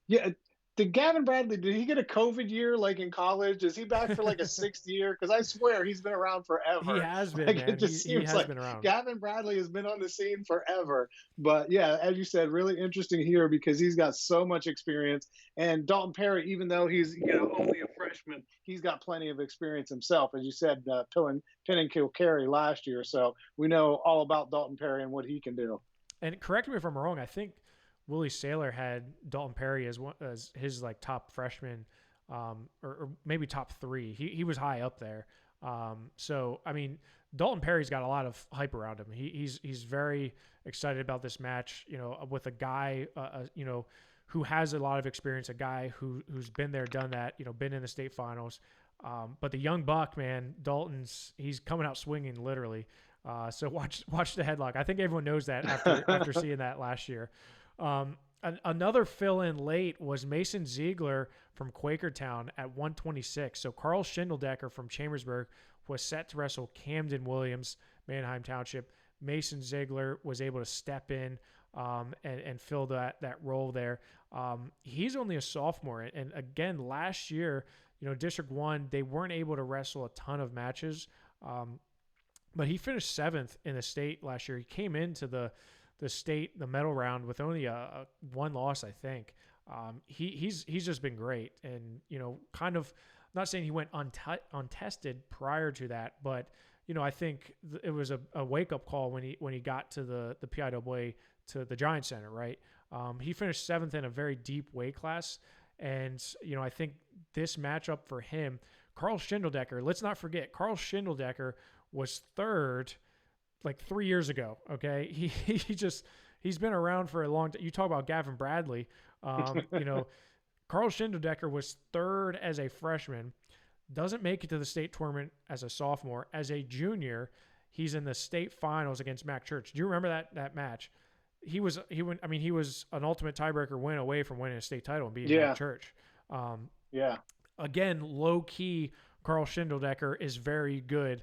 Yeah. Did Gavin Bradley, did he get a COVID year like in college? Is he back for like a 6th year? Because I swear he's been around forever. He has been, like, man. It just he seems has like been around. Gavin Bradley has been on the scene forever. But yeah, as you said, really interesting here because he's got so much experience. And Dalton Perry, even though he's only a freshman, he's got plenty of experience himself. As you said, pinning Kilcarry last year. So we know all about Dalton Perry and what he can do. And correct me if I'm wrong, I think Willie Saylor had Dalton Perry as his like top freshman, or maybe top 3. He was high up there. So I mean, Dalton Perry's got a lot of hype around him. He's very excited about this match. With a guy, who has a lot of experience, a guy who's been there, done that. Been in the state finals. But the young buck, man, he's coming out swinging literally. So watch the headlock. I think everyone knows that after seeing that last year. Another fill-in late was Mason Ziegler from Quakertown at 126. So Carl Schindeldecker from Chambersburg was set to wrestle Camden Williams, Manheim Township. Mason Ziegler was able to step in and fill that role there. He's only a sophomore. And again, last year, District 1, they weren't able to wrestle a ton of matches. but he finished 7th in the state last year. He came into the state, the medal round, with only a one loss, I think. He's just been great, and kind of not saying he went untested prior to that, but I think it was a wake up call when he got to the PIAA, to the Giant Center, right? He finished 7th in a very deep weight class, and I think this matchup for him, Carl Schindeldecker. Let's not forget, Carl Schindeldecker was 3rd like 3 years ago. Okay, he's been around for a long time. You talk about Gavin Bradley. Carl Schindeldecker was 3rd as a freshman, doesn't make it to the state tournament as a sophomore. As a junior, he's in the state finals against Mac Church. Do you remember that match? He was an ultimate tiebreaker win away from winning a state title and beating Mac Church. Yeah. Again, low key, Carl Schindeldecker is very good.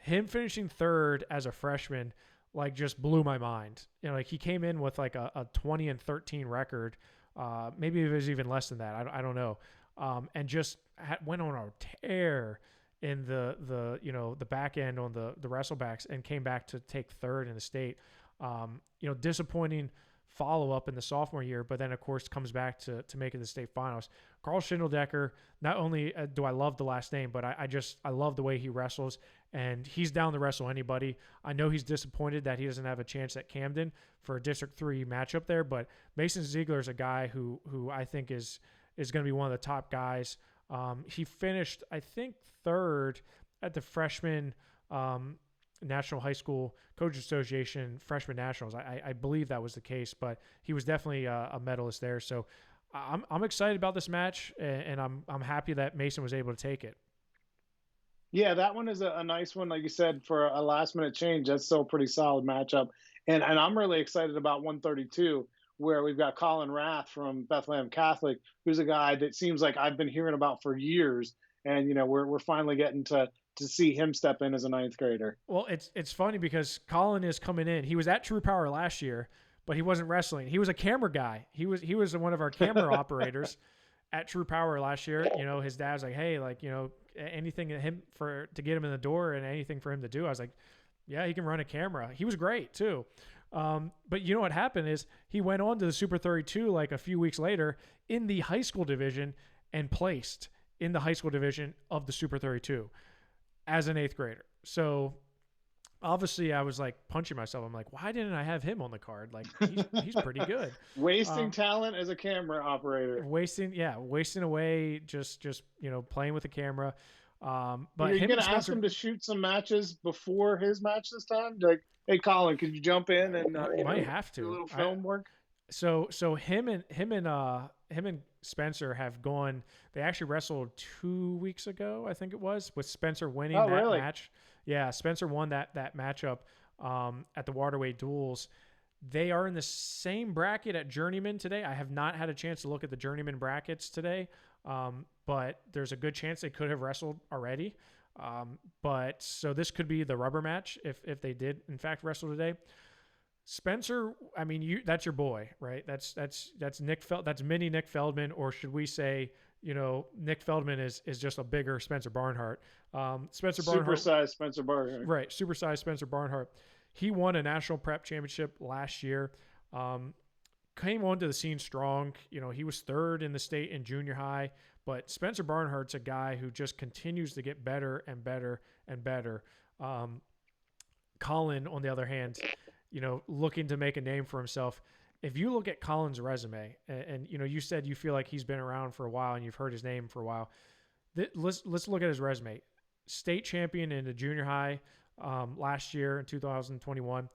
Him finishing 3rd as a freshman, like, just blew my mind. Like, he came in with like a 20-13 record. Maybe it was even less than that. I don't know. And just went on a tear in the back end on the wrestlebacks, and came back to take 3rd in the state. Disappointing follow-up in the sophomore year, but then, of course, comes back to make it to the state finals. Carl Schindeldecker, not only do I love the last name, but I love the way he wrestles, and he's down to wrestle anybody. I know he's disappointed that he doesn't have a chance at Camden for a District 3 matchup there, but Mason Ziegler is a guy who I think is going to be one of the top guys. He finished, I think, 3rd at the freshman National High School Coaches Association Freshman Nationals. I believe that was the case, but he was definitely a medalist there. So I'm excited about this match, and I'm happy that Mason was able to take it. Yeah, that one is a nice one, like you said, for a last minute change. That's still a pretty solid matchup, and I'm really excited about 132, where we've got Colin Rath from Bethlehem Catholic, who's a guy that seems like I've been hearing about for years, and we're finally getting to see him step in as a 9th grader. Well, it's funny because Colin is coming in. He was at True Power last year, but he wasn't wrestling. He was a camera guy. He was one of our camera operators at True Power last year. His dad's like, hey, like, anything to get him in the door and anything for him to do. I was like, yeah, he can run a camera. He was great too. But what happened is he went on to the Super 32 like a few weeks later in the high school division and placed in the high school division of the Super 32 as an 8th grader. So obviously I was like punching myself. I'm like, why didn't I have him on the card? Like, he's pretty good. Wasting talent as a camera operator. Wasting away just playing with the camera. But you're going to ask him to shoot some matches before his match this time? Like, hey, Colin, could you jump in and might have to do a little film work? So him and Spencer have gone. They actually wrestled 2 weeks ago, I think it was, with Spencer winning that match. Yeah, Spencer won that matchup at the Waterway Duels. They are in the same bracket at Journeyman today. I have not had a chance to look at the Journeyman brackets today, but there's a good chance they could have wrestled already. But so this could be the rubber match if they did in fact wrestle today. Spencer, I mean, that's your boy, right? That's that's mini Nick Feldman, or should we say, Nick Feldman is just a bigger Spencer Barnhart. Spencer Barnhart, supersized Spencer Barnhart, right? Supersized Spencer Barnhart. He won a national prep championship last year. Came onto the scene strong. He was 3rd in the state in junior high, but Spencer Barnhart's a guy who just continues to get better and better and better. Colin, on the other hand, looking to make a name for himself. If you look at Colin's resume, and you said you feel like he's been around for a while and you've heard his name for a while. Let's look at his resume. State champion in the junior high last year in 2021.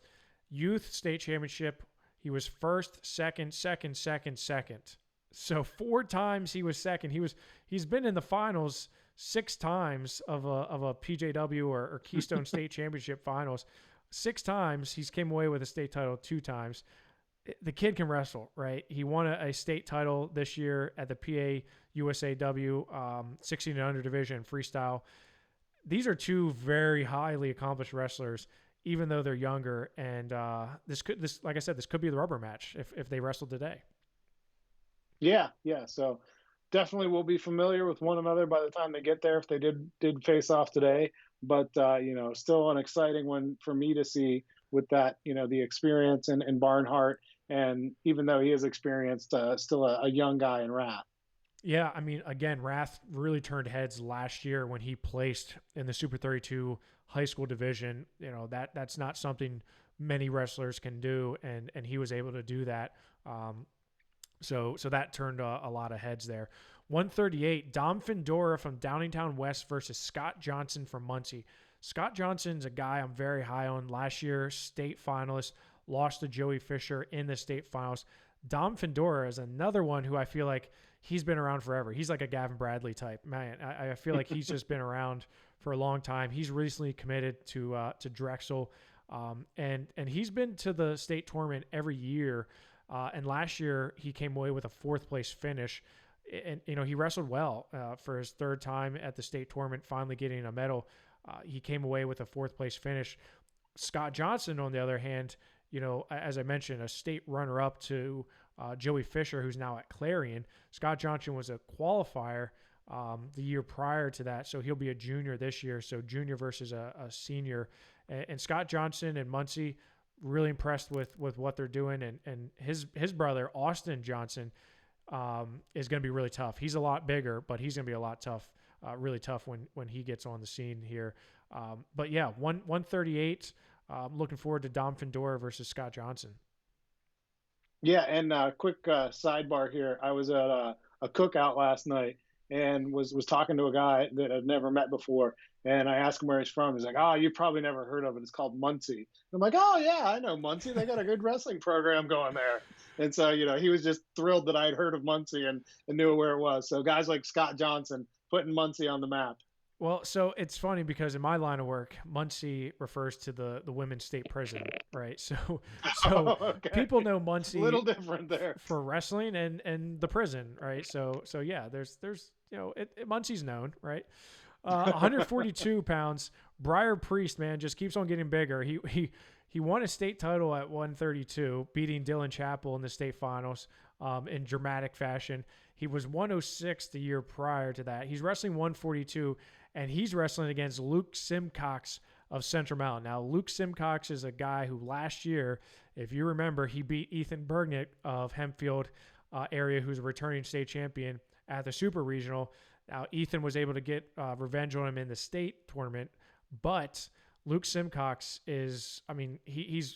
Youth state championship. He was 1st, 2nd, 2nd, 2nd, 2nd. So 4 times he was 2nd. He's been in the finals 6 times of a PJW or Keystone State Championship finals. 6 times. He's came away with a state title 2 times. The kid can wrestle, right? He won a state title this year at the PA USAW 16 and under division freestyle. These are 2 very highly accomplished wrestlers, even though they're younger. And this like I said, this could be the rubber match if they wrestle today. Yeah. So definitely will be familiar with one another by the time they get there if they did face off today. But still an exciting one for me to see with that, the experience and Barnhart, and even though he is experienced, still a young guy in Wrath. Yeah, I mean, again, Wrath really turned heads last year when he placed in the Super 32 high school division. That's not something many wrestlers can do, and he was able to do that. So that turned a lot of heads there. 138, Dom Findora from Downingtown West versus Scott Johnson from Muncie. Scott Johnson's a guy I'm very high on. Last year, state finalist, lost to Joey Fisher in the state finals. Dom Findora is another one who I feel like he's been around forever. He's like a Gavin Bradley type. Man, I feel like he's just been around for a long time. He's recently committed to Drexel, and he's been to the state tournament every year. And last year he came away with a 4th place finish, and he wrestled well for his 3rd time at the state tournament, finally getting a medal. He came away with a 4th place finish. Scott Johnson, on the other hand, as I mentioned, a state runner-up to Joey Fisher, who's now at Clarion. Scott Johnson was a qualifier the year prior to that, so he'll be a junior this year. So junior versus a senior. And Scott Johnson and Muncie, really impressed with what they're doing. And his brother, Austin Johnson, is going to be really tough. He's a lot bigger, but he's going to be a lot tough, really tough when he gets on the scene here. But yeah, 138. Looking forward to Dom Findora versus Scott Johnson. Yeah, and quick sidebar here. I was at a cookout last night and was talking to a guy that I'd never met before, and I asked him where he's from. He's like, "Oh, you probably never heard of it. It's called Muncie." I'm like, "Oh yeah, I know Muncie. They got a good wrestling program going there." And so he was just thrilled that I'd heard of Muncie and knew where it was. So guys like Scott Johnson putting Muncie on the map. Well, so it's funny because in my line of work, Muncie refers to the women's state prison, right? So Okay. people know Muncie A little different there. for wrestling and the prison, right? So yeah, there's Muncie's known, right? 142 pounds. Briar Priest, man, just keeps on getting bigger. He won a state title at 132, beating Dylan Chappell in the state finals in dramatic fashion. He was 106 the year prior to that. He's wrestling 142, and he's wrestling against Luke Simcox of Central Mountain. Now, Luke Simcox is a guy who last year, if you remember, he beat Ethan Bergnick of Hempfield area, who's a returning state champion at the Super Regional. Now, Ethan was able to get revenge on him in the state tournament, but Luke Simcox is, I mean,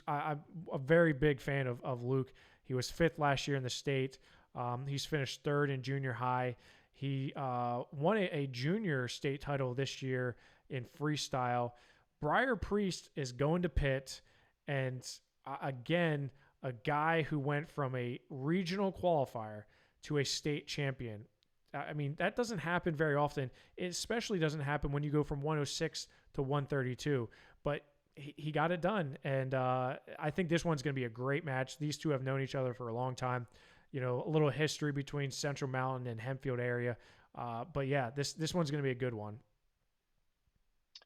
I'm a very big fan of Luke. He was 5th last year in the state. He's finished 3rd in junior high. He won a junior state title this year in freestyle. Briar Priest is going to Pitt, and again, a guy who went from a regional qualifier to a state champion. I mean, that doesn't happen very often. It especially doesn't happen when you go from 106 to 132. But he got it done, and I think this one's going to be a great match. These two have known each other for a long time. A little history between Central Mountain and Hempfield area. But yeah, this one's going to be a good one.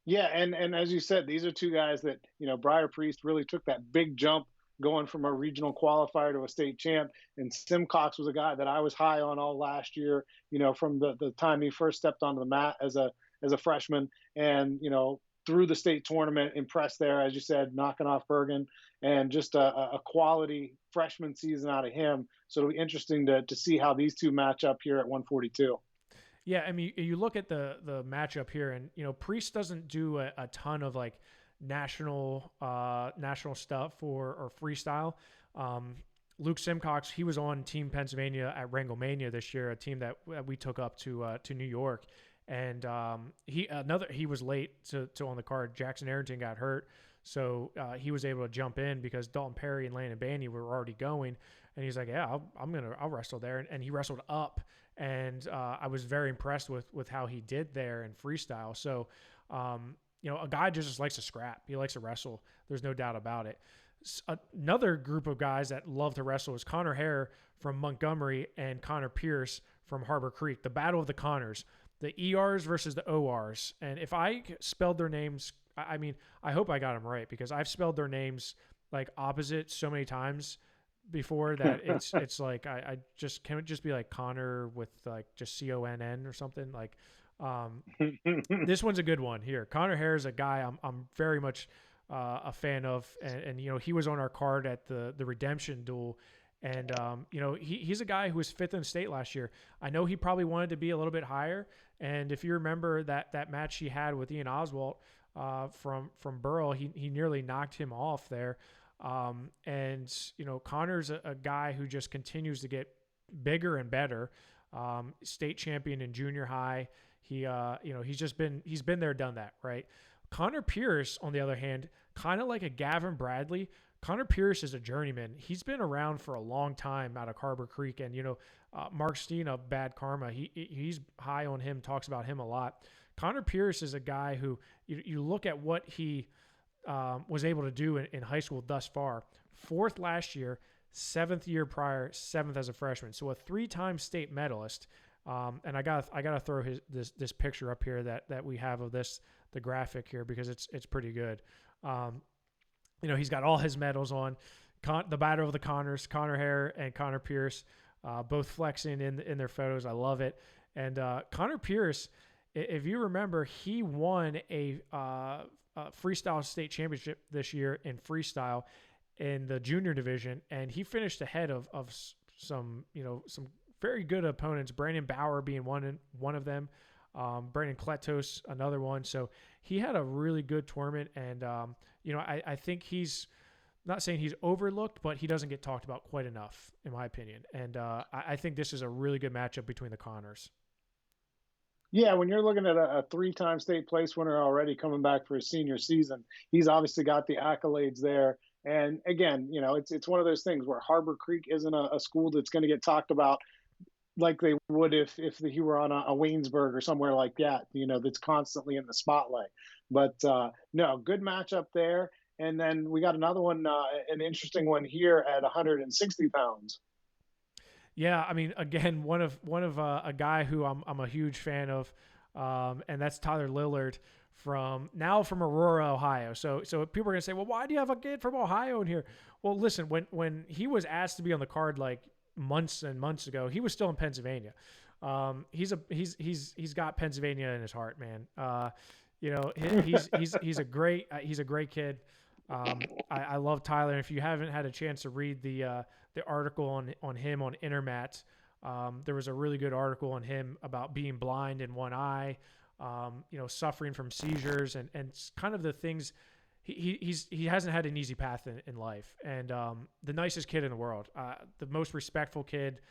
Yeah, and as you said, these are two guys that, Briar Priest really took that big jump going from a regional qualifier to a state champ. And Simcox was a guy that I was high on all last year, from the time he first stepped onto the mat as a freshman. And, through the state tournament, impressed there, as you said, knocking off Bergen, and just a quality freshman season out of him. So it'll be interesting to see how these two match up here at 142. Yeah, I mean, you look at the matchup here, and Priest doesn't do a ton of like national stuff or freestyle. Luke Simcox, he was on Team Pennsylvania at Wranglemania this year, a team that we took up to New York. And he was late to on the card. Jackson Arrington got hurt, so he was able to jump in because Dalton Perry and Landon Bandy were already going. And he's like, yeah, I'll wrestle there. And he wrestled up, and I was very impressed with how he did there in freestyle. So, a guy just likes to scrap. He likes to wrestle. There's no doubt about it. Another group of guys that love to wrestle is Connor Hare from Montgomery and Connor Pierce from Harbor Creek. The Battle of the Connors. The ERs versus the ORs. And if I spelled their names, I mean, I hope I got them right, because I've spelled their names like opposite so many times before that it's like I just can it just be like Connor with like just CONN or something like this one's a good one here. Connor Hare is a guy I'm very much a fan of, and you know he was on our card at the redemption duel, and you know he's a guy who was fifth in state last year. I know he probably wanted to be a little bit higher, and if you remember that match he had with Ian Oswalt from Burrell, he nearly knocked him off there. And you know Connor's a guy who just continues to get bigger and better. State champion in junior high. He you know he's been there, done that, right? Connor Pierce, on the other hand, kind of like a Gavin Bradley. Connor Pierce is a journeyman. He's been around for a long time out of Harbor Creek, and you know, Mark Steen of Bad Karma, he's high on him, talks about him a lot. Connor Pierce is a guy who you look at what he was able to do in high school thus far. Fourth last year, seventh year prior, seventh as a freshman. So a three-time state medalist. And I gotta throw this picture up here that we have of the graphic here because it's pretty good. You know, he's got all his medals on. The Battle of the Connors, Connor Hare and Connor Pierce, both flexing in their photos. I love it. And Connor Pierce, if you remember, he won a freestyle state championship this year in freestyle in the junior division, and he finished ahead of some very good opponents. Brandon Bauer being one of them. Brandon Kletos, another one. So he had a really good tournament, and you know, I think he's not saying he's overlooked, but he doesn't get talked about quite enough, in my opinion. And I think this is a really good matchup between the Connors. Yeah, when you're looking at a three-time state place winner already coming back for his senior season, he's obviously got the accolades there. And again, you know, it's one of those things where Harbor Creek isn't a school that's going to get talked about like they would if he were on a Waynesburg or somewhere like that, you know, that's constantly in the spotlight. But no, good matchup there. And then we got another one, an interesting one here at 160 pounds. Yeah, I mean, again, one of a guy who I'm a huge fan of, and that's Tyler Lillard from Aurora, Ohio. So people are gonna say, well, why do you have a kid from Ohio in here? Well, listen, when he was asked to be on the card like months and months ago, he was still in Pennsylvania. He's got Pennsylvania in his heart, man. You know, he's a great kid. I love Tyler. And if you haven't had a chance to read the article on him on Intermat, there was a really good article on him about being blind in one eye, you know, suffering from seizures and kind of the things. He hasn't had an easy path in life, and the nicest kid in the world, the most respectful kid,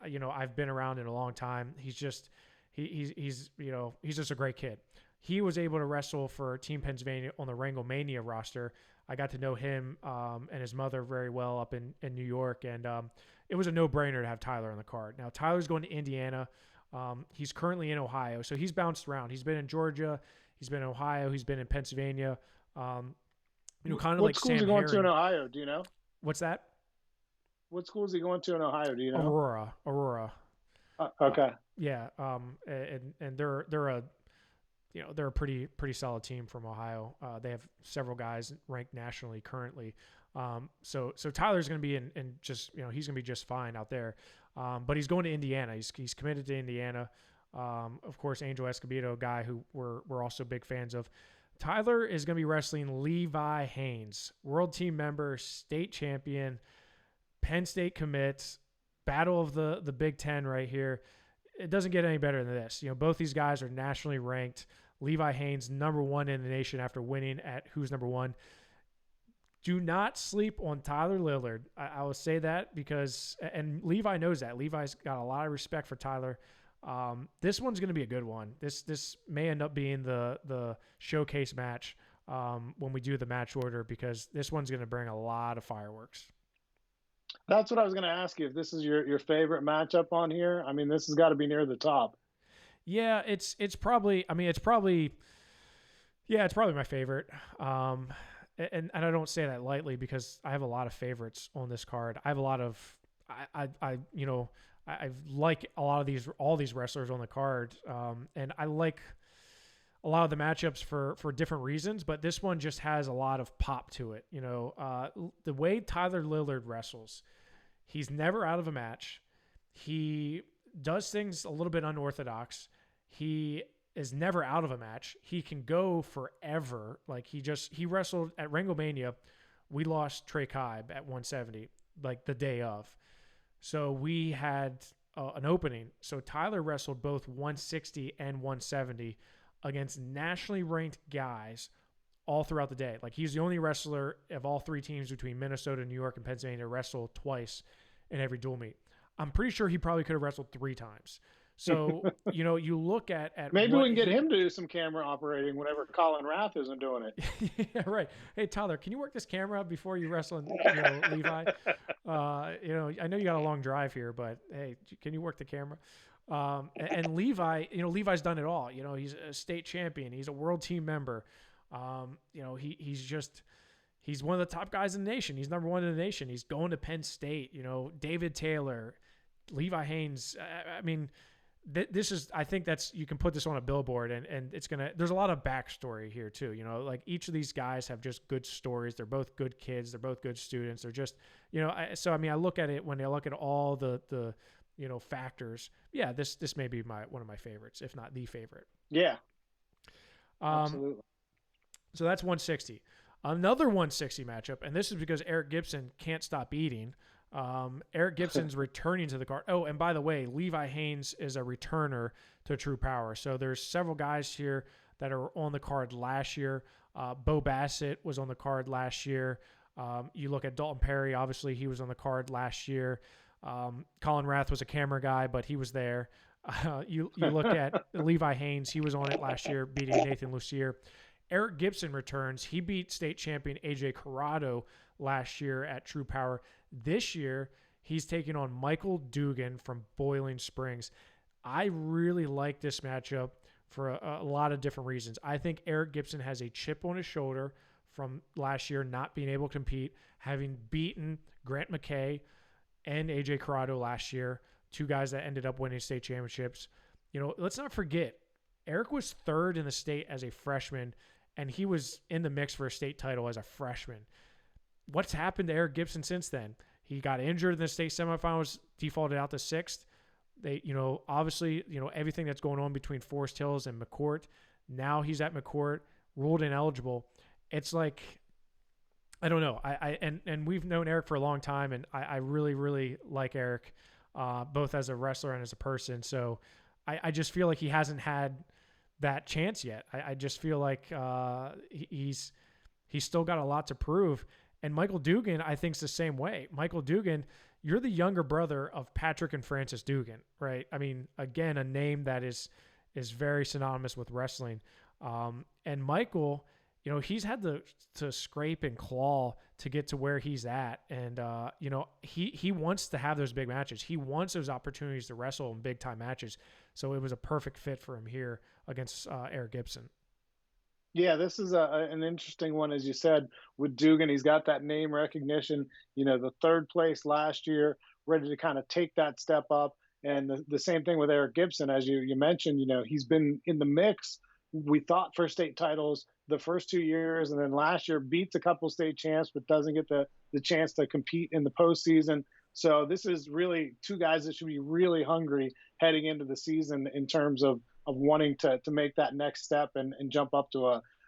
you know, I've been around in a long time. He's just you know, he's just a great kid. He was able to wrestle for Team Pennsylvania on the Wranglemania roster. I got to know him and his mother very well up in New York, and it was a no-brainer to have Tyler on the card. Now, Tyler's going to Indiana. He's currently in Ohio, so he's bounced around. He's been in Georgia. He's been in Ohio. He's been in Pennsylvania. You know, kind of like Sam Herring. What school is he going to in Ohio? Do you know? What's that? What school is he going to in Ohio? Do you know? Aurora. Okay. Yeah. And they're a pretty solid team from Ohio. They have several guys ranked nationally currently. So Tyler's going to be in just, you know, he's going to be just fine out there. But he's going to Indiana. He's committed to Indiana. Of course, Angel Escobedo, a guy who we're also big fans of. Tyler is going to be wrestling Levi Haynes, world team member, state champion, Penn State commits, battle of the Big Ten right here. It doesn't get any better than this. You know, both these guys are nationally ranked. Levi Haynes, number one in the nation after winning at Who's Number One. Do not sleep on Tyler Lillard. I will say that because, and Levi knows that. Levi's got a lot of respect for Tyler. This one's going to be a good one. This may end up being the showcase match when we do the match order, because this one's going to bring a lot of fireworks. That's what I was going to ask you. If this is your favorite matchup on here, I mean, this has got to be near the top. Yeah, it's probably my favorite. And I don't say that lightly because I have a lot of favorites on this card. I have a lot of I like a lot of all these wrestlers on the card, and I like a lot of the matchups for different reasons, but this one just has a lot of pop to it. You know, the way Tyler Lillard wrestles, he's never out of a match. He does things a little bit unorthodox. He is never out of a match. He can go forever. Like he wrestled at Ringomania. We lost Trey Kibe at 170, like the day of. So we had an opening. So Tyler wrestled both 160 and 170 against nationally ranked guys all throughout the day. Like he's the only wrestler of all three teams between Minnesota, New York, and Pennsylvania to wrestle twice in every dual meet. I'm pretty sure he probably could have wrestled 3 times. So, you know, you look at maybe we can get him to do some camera operating whenever Colin Rath isn't doing it. Yeah, right. Hey, Tyler, can you work this camera before you wrestle, Levi? You know, I know you got a long drive here, but hey, can you work the camera? And Levi, you know, Levi's done it all. You know, he's a state champion. He's a world team member. You know, he's one of the top guys in the nation. He's number 1 in the nation. He's going to Penn State. You know, David Taylor, Levi Haynes. I mean, this is, I think you can put this on a billboard and it's there's a lot of backstory here too. You know, like each of these guys have just good stories. They're both good kids. They're both good students. They're just, you know, I mean, I look at it when I look at all the, you know, factors. Yeah, this may be one of my favorites, if not the favorite. Yeah. Absolutely. So that's 160. Another 160 matchup, and this is because Eric Gibson can't stop eating. Eric Gibson's returning to the card. Oh, and by the way, Levi Haynes is a returner to True Power. So there's several guys here that are on the card last year. Bo Bassett was on the card last year. You look at Dalton Perry, obviously he was on the card last year. Colin Rath was a camera guy, but he was there. You look at Levi Haynes, he was on it last year, beating Nathan Lucier. Eric Gibson returns. He beat state champion AJ Corrado last year at True Power. This year, he's taking on Michael Dugan from Boiling Springs. I really like this matchup for a lot of different reasons. I think Eric Gibson has a chip on his shoulder from last year not being able to compete, having beaten Grant McKay and AJ Corrado last year, 2 guys that ended up winning state championships. You know, let's not forget, Eric was 3rd in the state as a freshman, and he was in the mix for a state title as a freshman. What's happened to Eric Gibson since then? He got injured in the state semifinals, defaulted out to 6th. They, you know, obviously, you know, everything that's going on between Forest Hills and McCourt. Now he's at McCourt, ruled ineligible. It's like, I don't know. And we've known Eric for a long time, and I really, really like Eric, both as a wrestler and as a person. So I just feel like he hasn't had that chance yet. I just feel like he's still got a lot to prove. And Michael Dugan, I think, is the same way. Michael Dugan, you're the younger brother of Patrick and Francis Dugan, right? I mean, again, a name that is very synonymous with wrestling. And Michael, you know, he's had to scrape and claw to get to where he's at. And, you know, he wants to have those big matches. He wants those opportunities to wrestle in big time matches. So it was a perfect fit for him here against Eric Gibson. Yeah, this is an interesting one, as you said, with Dugan. He's got that name recognition, you know, the 3rd place last year, ready to kind of take that step up. And the same thing with Eric Gibson, as you mentioned, you know, he's been in the mix. We thought for state titles the first 2 years, and then last year beats a couple state champs, but doesn't get the chance to compete in the postseason. So this is really 2 guys that should be really hungry heading into the season in terms of wanting to make that next step and jump up to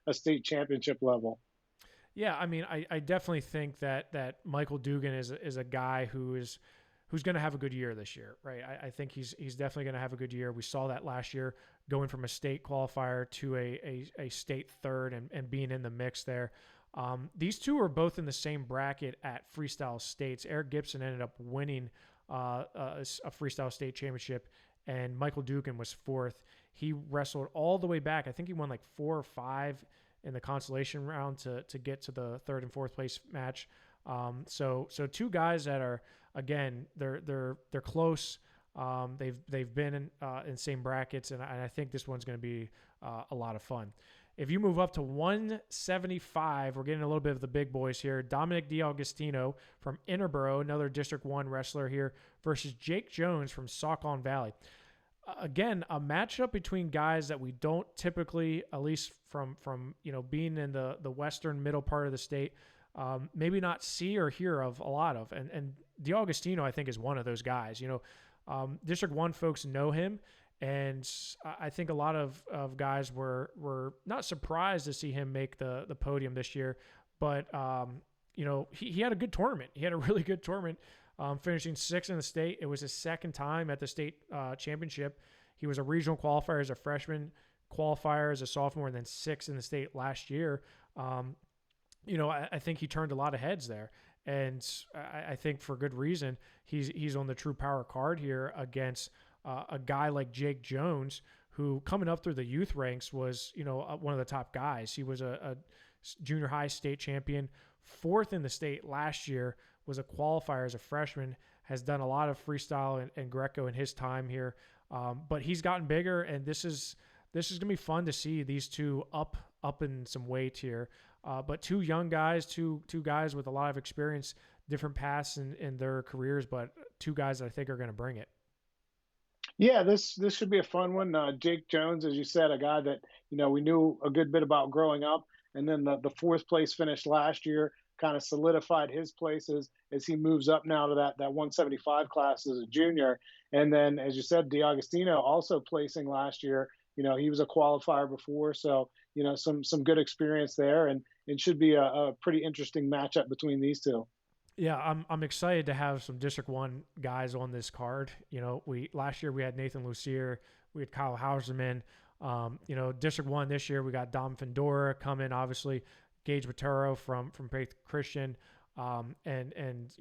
a state championship level. Yeah, I mean, I definitely think that Michael Dugan is a guy who's going to have a good year this year, right? I think he's definitely going to have a good year. We saw that last year, going from a state qualifier to a state 3rd and being in the mix there. These 2 are both in the same bracket at Freestyle States. Eric Gibson ended up winning a Freestyle State championship, and Michael Dugan was 4th. He wrestled all the way back. I think he won like 4 or 5 in the consolation round to get to the 3rd and 4th place match. So 2 guys that are, again, they're close. They've been in same brackets, and I think this one's going to be a lot of fun. If you move up to 175, we're getting a little bit of the big boys here. Dominic D'Agostino from Interboro, another District 1 wrestler here, versus Jake Jones from Saucon Valley. again, a matchup between guys that we don't typically, at least from being in the western middle part of the state, maybe not see or hear of a lot of. And DeAugustino, I think, is one of those guys. District 1 folks know him, and I think a lot of guys were not surprised to see him make the podium this year. But he had a good tournament. He had a really good tournament, finishing 6th in the state. It was his second time at the state championship. He was a regional qualifier as a freshman, qualifier as a sophomore, and then 6th in the state last year. I think he turned a lot of heads there, and I think for good reason. He's on the True Power card here against a guy like Jake Jones, who coming up through the youth ranks was one of the top guys. He was a junior high state champion, 4th in the state last year, was a qualifier as a freshman, has done a lot of freestyle and Greco in his time here. But he's gotten bigger, and this is going to be fun to see these two up in some weight here. But two young guys, two guys with a lot of experience, different paths in their careers, but two guys that I think are going to bring it. Yeah, this should be a fun one. Jake Jones, as you said, a guy that we knew a good bit about growing up, and then the 4th place finish last year kind of solidified his place as he moves up now to that 175 class as a junior. And then, as you said, DeAugustino also placing last year. He was a qualifier before, so some good experience there, and it should be a pretty interesting matchup between these two. Yeah, I'm excited to have some District 1 guys on this card. Last year we had Nathan Lucier, we had Kyle Hauserman. District 1 this year we got Dom Fendora coming, obviously Gage Maturo from Faith Christian, and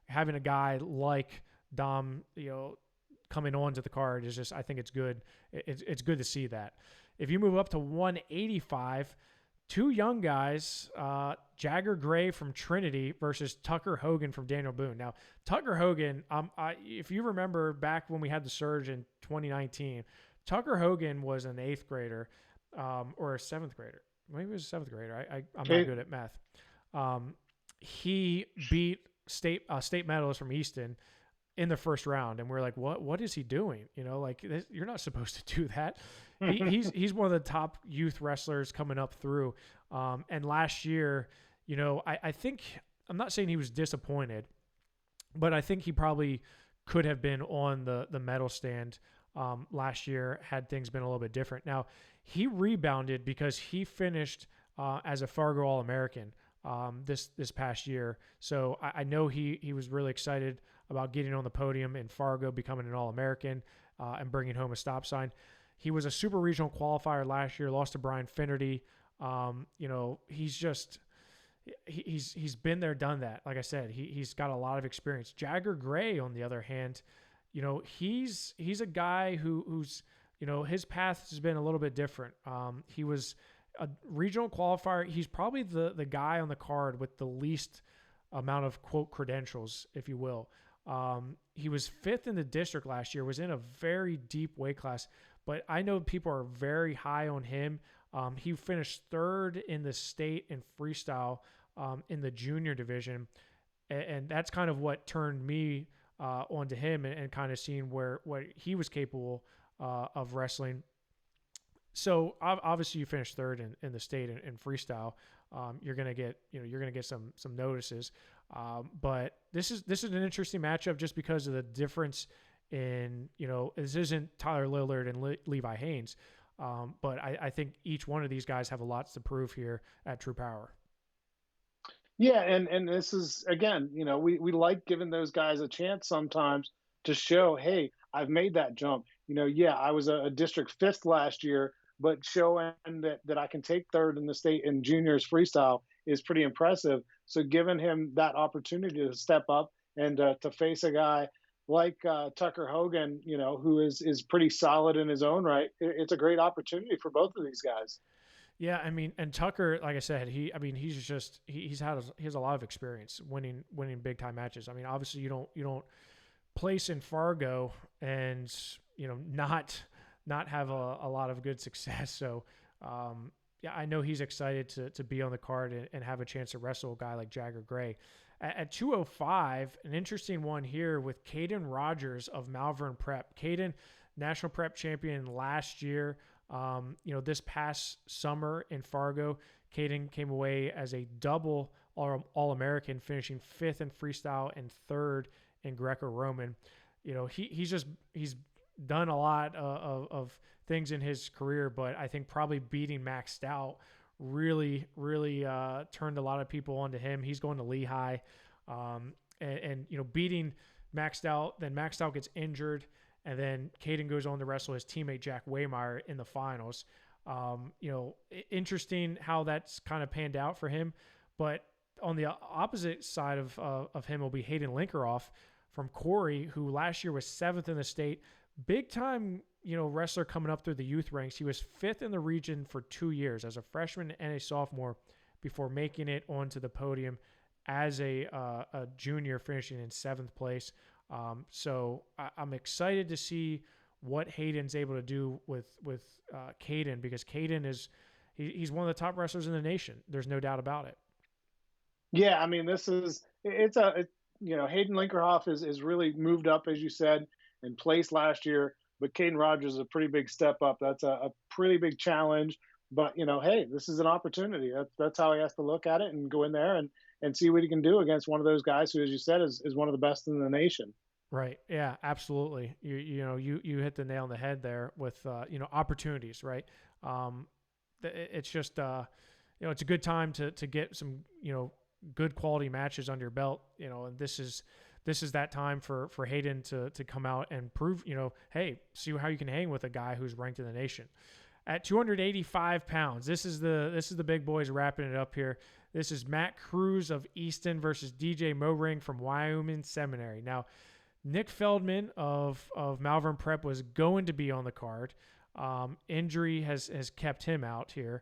having a guy like Dom, coming onto the card is just, I think it's good. It's good to see that. If you move up to 185, two young guys, Jagger Gray from Trinity versus Tucker Hogan from Daniel Boone. Now, Tucker Hogan, if you remember back when we had the surge in 2019, Tucker Hogan was an 8th grader or a 7th grader. Maybe he was a 7th grader. I'm not good at math. He beat state medalist from Easton in the first round, and we're like, what is he doing? You're not supposed to do that. He's one of the top youth wrestlers coming up through. And last year, I think, I'm not saying he was disappointed, but I think he probably could have been on the medal stand last year had things been a little bit different. Now, he rebounded because he finished as a Fargo All-American this past year. So I know he was really excited about getting on the podium in Fargo, becoming an All-American, and bringing home a stop sign. He was a super regional qualifier last year, lost to Brian Finnerty. He's been there, done that. Like I said, he's got a lot of experience. Jagger Gray, on the other hand, he's a guy who's his path has been a little bit different. He was a regional qualifier. He's probably the guy on the card with the least amount of quote credentials, if you will. He was 5th in the district last year, was in a very deep weight class, but I know people are very high on him. He finished 3rd in the state in freestyle in the junior division, and that's kind of what turned me onto him and kind of seeing what he was capable of wrestling. So obviously you finished 3rd in the state in freestyle. You're gonna get some notices. But this is an interesting matchup just because of the difference in, this isn't Tyler Lillard and Levi Haynes. But I think each one of these guys have a lot to prove here at True Power. Yeah, and this is, again, we like giving those guys a chance sometimes to show, hey, I've made that jump. I was a district 5th last year, but showing that I can take 3rd in the state in juniors freestyle is pretty impressive. So giving him that opportunity to step up and to face a guy like Tucker Hogan, who is pretty solid in his own right, it's a great opportunity for both of these guys. Yeah, I mean, and Tucker, like I said, he has a lot of experience winning big time matches. I mean, obviously you don't place in Fargo and not have a lot of good success. So yeah, I know he's excited to be on the card and have a chance to wrestle a guy like Jagger Gray. At 205, an interesting one here with Caden Rogers of Malvern Prep. Caden, national prep champion last year. This past summer in Fargo, Caden came away as a double All-American, finishing 5th in freestyle and 3rd in Greco-Roman. He's done a lot of things in his career, but I think probably beating Max Stout really turned a lot of people onto him. He's going to Lehigh, and beating Max Stout. Then Max Stout gets injured, and then Caden goes on to wrestle his teammate Jack Waymeyer in the finals. Interesting how that's kind of panned out for him. But on the opposite side of him will be Hayden Linkeroff from Corey, who last year was 7th in the state. Big time, wrestler coming up through the youth ranks. He was 5th in the region for 2 years as a freshman and a sophomore before making it onto the podium as a junior, finishing in 7th place. So I'm excited to see what Hayden's able to do with Caden, because Caden he's one of the top wrestlers in the nation. There's no doubt about it. Yeah, I mean, Hayden Linkerhoff is really moved up, as you said, and placed last year. But Caden Rogers is a pretty big step up. That's a pretty big challenge. But hey, this is an opportunity. That's how he has to look at it and go in there and see what he can do against one of those guys who, as you said, is one of the best in the nation. Right. Yeah, absolutely. You hit the nail on the head there with opportunities, right? It's just it's a good time to get some good quality matches under your belt, and this is that time for Hayden to come out and prove, hey, see how you can hang with a guy who's ranked in the nation. At 285 pounds, this is the big boys wrapping it up here. This is Matt Cruz of Easton versus DJ Moring from Wyoming Seminary. Now, Nick Feldman of Malvern Prep was going to be on the card. Injury has kept him out here.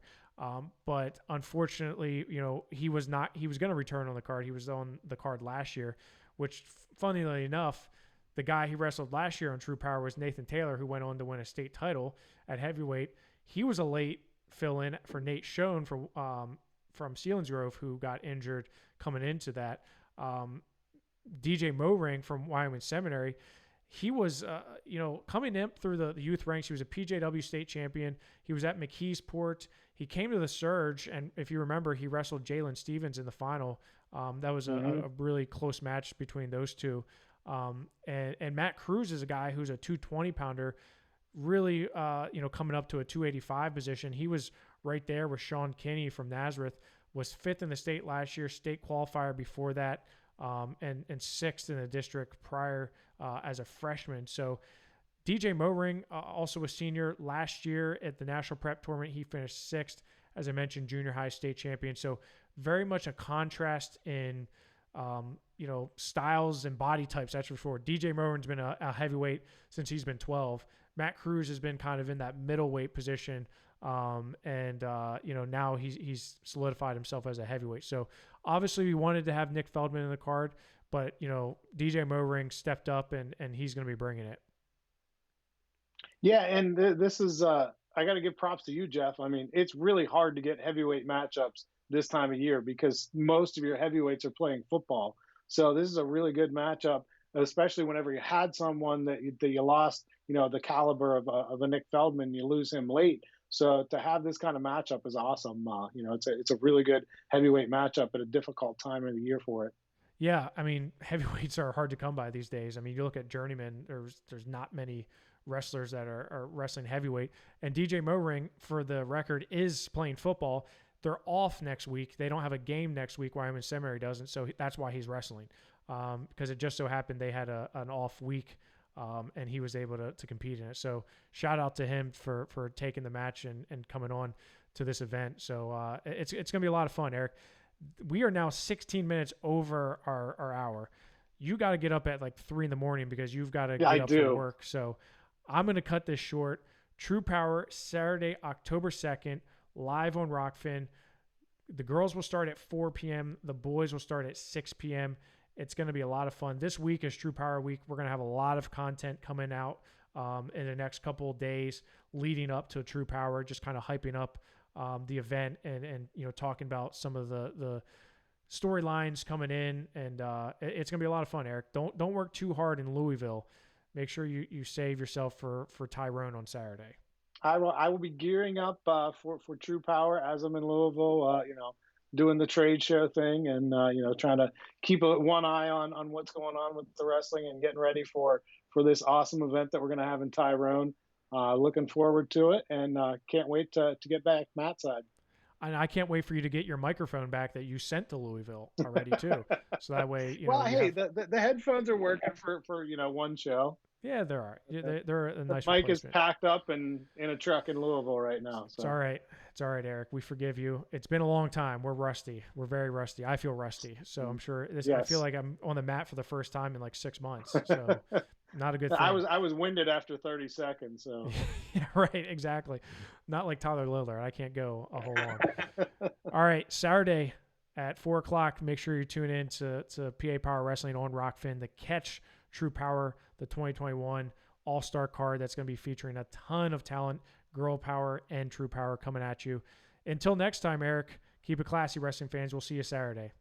But unfortunately, he was going to return on the card. He was on the card last year, which, funnily enough, the guy he wrestled last year on True Power was Nathan Taylor, who went on to win a state title at heavyweight. He was a late fill-in for Nate Schoen from Selinsgrove, who got injured coming into that. DJ Moring from Wyoming Seminary, he was, coming up through the youth ranks. He was a PJW state champion. He was at McKeesport. He came to the Surge, and if you remember, he wrestled Jalen Stevens in the final. That was a really close match between those two. And Matt Cruz is a guy who's a 220-pounder, really, coming up to a 285 position. He was right there with Sean Kinney from Nazareth, was 5th in the state last year, state qualifier before that, and 6th in the district prior as a freshman. So DJ Moring, also a senior last year at the National Prep Tournament, he finished 6th, as I mentioned, junior high state champion. So very much a contrast in, styles and body types, that's for sure. DJ Moring's been a heavyweight since he's been 12. Matt Cruz has been kind of in that middleweight position. Now he's solidified himself as a heavyweight. So obviously we wanted to have Nick Feldman in the card, but, DJ Moring stepped up and he's going to be bringing it. Yeah, and this is I got to give props to you, Jeff. I mean, it's really hard to get heavyweight matchups this time of year because most of your heavyweights are playing football. So this is a really good matchup, especially whenever you had someone that you lost, the caliber of a Nick Feldman, you lose him late. So to have this kind of matchup is awesome. It's a really good heavyweight matchup at a difficult time of the year for it. Yeah, I mean, heavyweights are hard to come by these days. I mean, you look at Journeyman, there's not many wrestlers that are wrestling heavyweight. And DJ Moring, for the record, is playing football. They're off next week. They don't have a game next week. Wyoming Seminary doesn't, so that's why he's wrestling. Because it just so happened they had an off week, and he was able to compete in it. So shout out to him for taking the match and coming on to this event. So it's going to be a lot of fun, Eric. We are now 16 minutes over our hour. You got to get up at like 3 a.m. because you've got to get up for work. So I'm going to cut this short. True Power, Saturday, October 2nd, live on Rockfin. The girls will start at 4 p.m. The boys will start at 6 p.m. It's going to be a lot of fun. This week is True Power Week. We're going to have a lot of content coming out in the next couple of days leading up to True Power, just kind of hyping up the event and talking about some of the storylines coming in, and it's gonna be a lot of fun. Eric, don't work too hard in Louisville. Make sure you save yourself for Tyrone on Saturday. I will be gearing up for True Power as I'm in Louisville. Doing the trade show thing, and trying to keep one eye on what's going on with the wrestling and getting ready for this awesome event that we're going to have in Tyrone. Looking forward to it, and can't wait to get back Matt side. And I can't wait for you to get your microphone back that you sent to Louisville already too. So that way, the headphones are working for one show. Yeah, there are. They're a nice. The mic is packed up and in a truck in Louisville right now. So. It's all right. It's all right, Eric. We forgive you. It's been a long time. We're rusty. We're very rusty. I feel rusty. So I'm sure this. Yes. I feel like I'm on the mat for the first time in like 6 months. So not a good thing. I was winded after 30 seconds. So. Yeah, right. Exactly. Not like Tyler Lillard. I can't go a whole long. All right, Saturday at 4:00. Make sure you tune in to PA Power Wrestling on Rockfin to catch True Power, the 2021 All-Star card that's going to be featuring a ton of talent, Girl Power and True Power coming at you. Until next time, Eric, keep it classy, wrestling fans. We'll see you Saturday.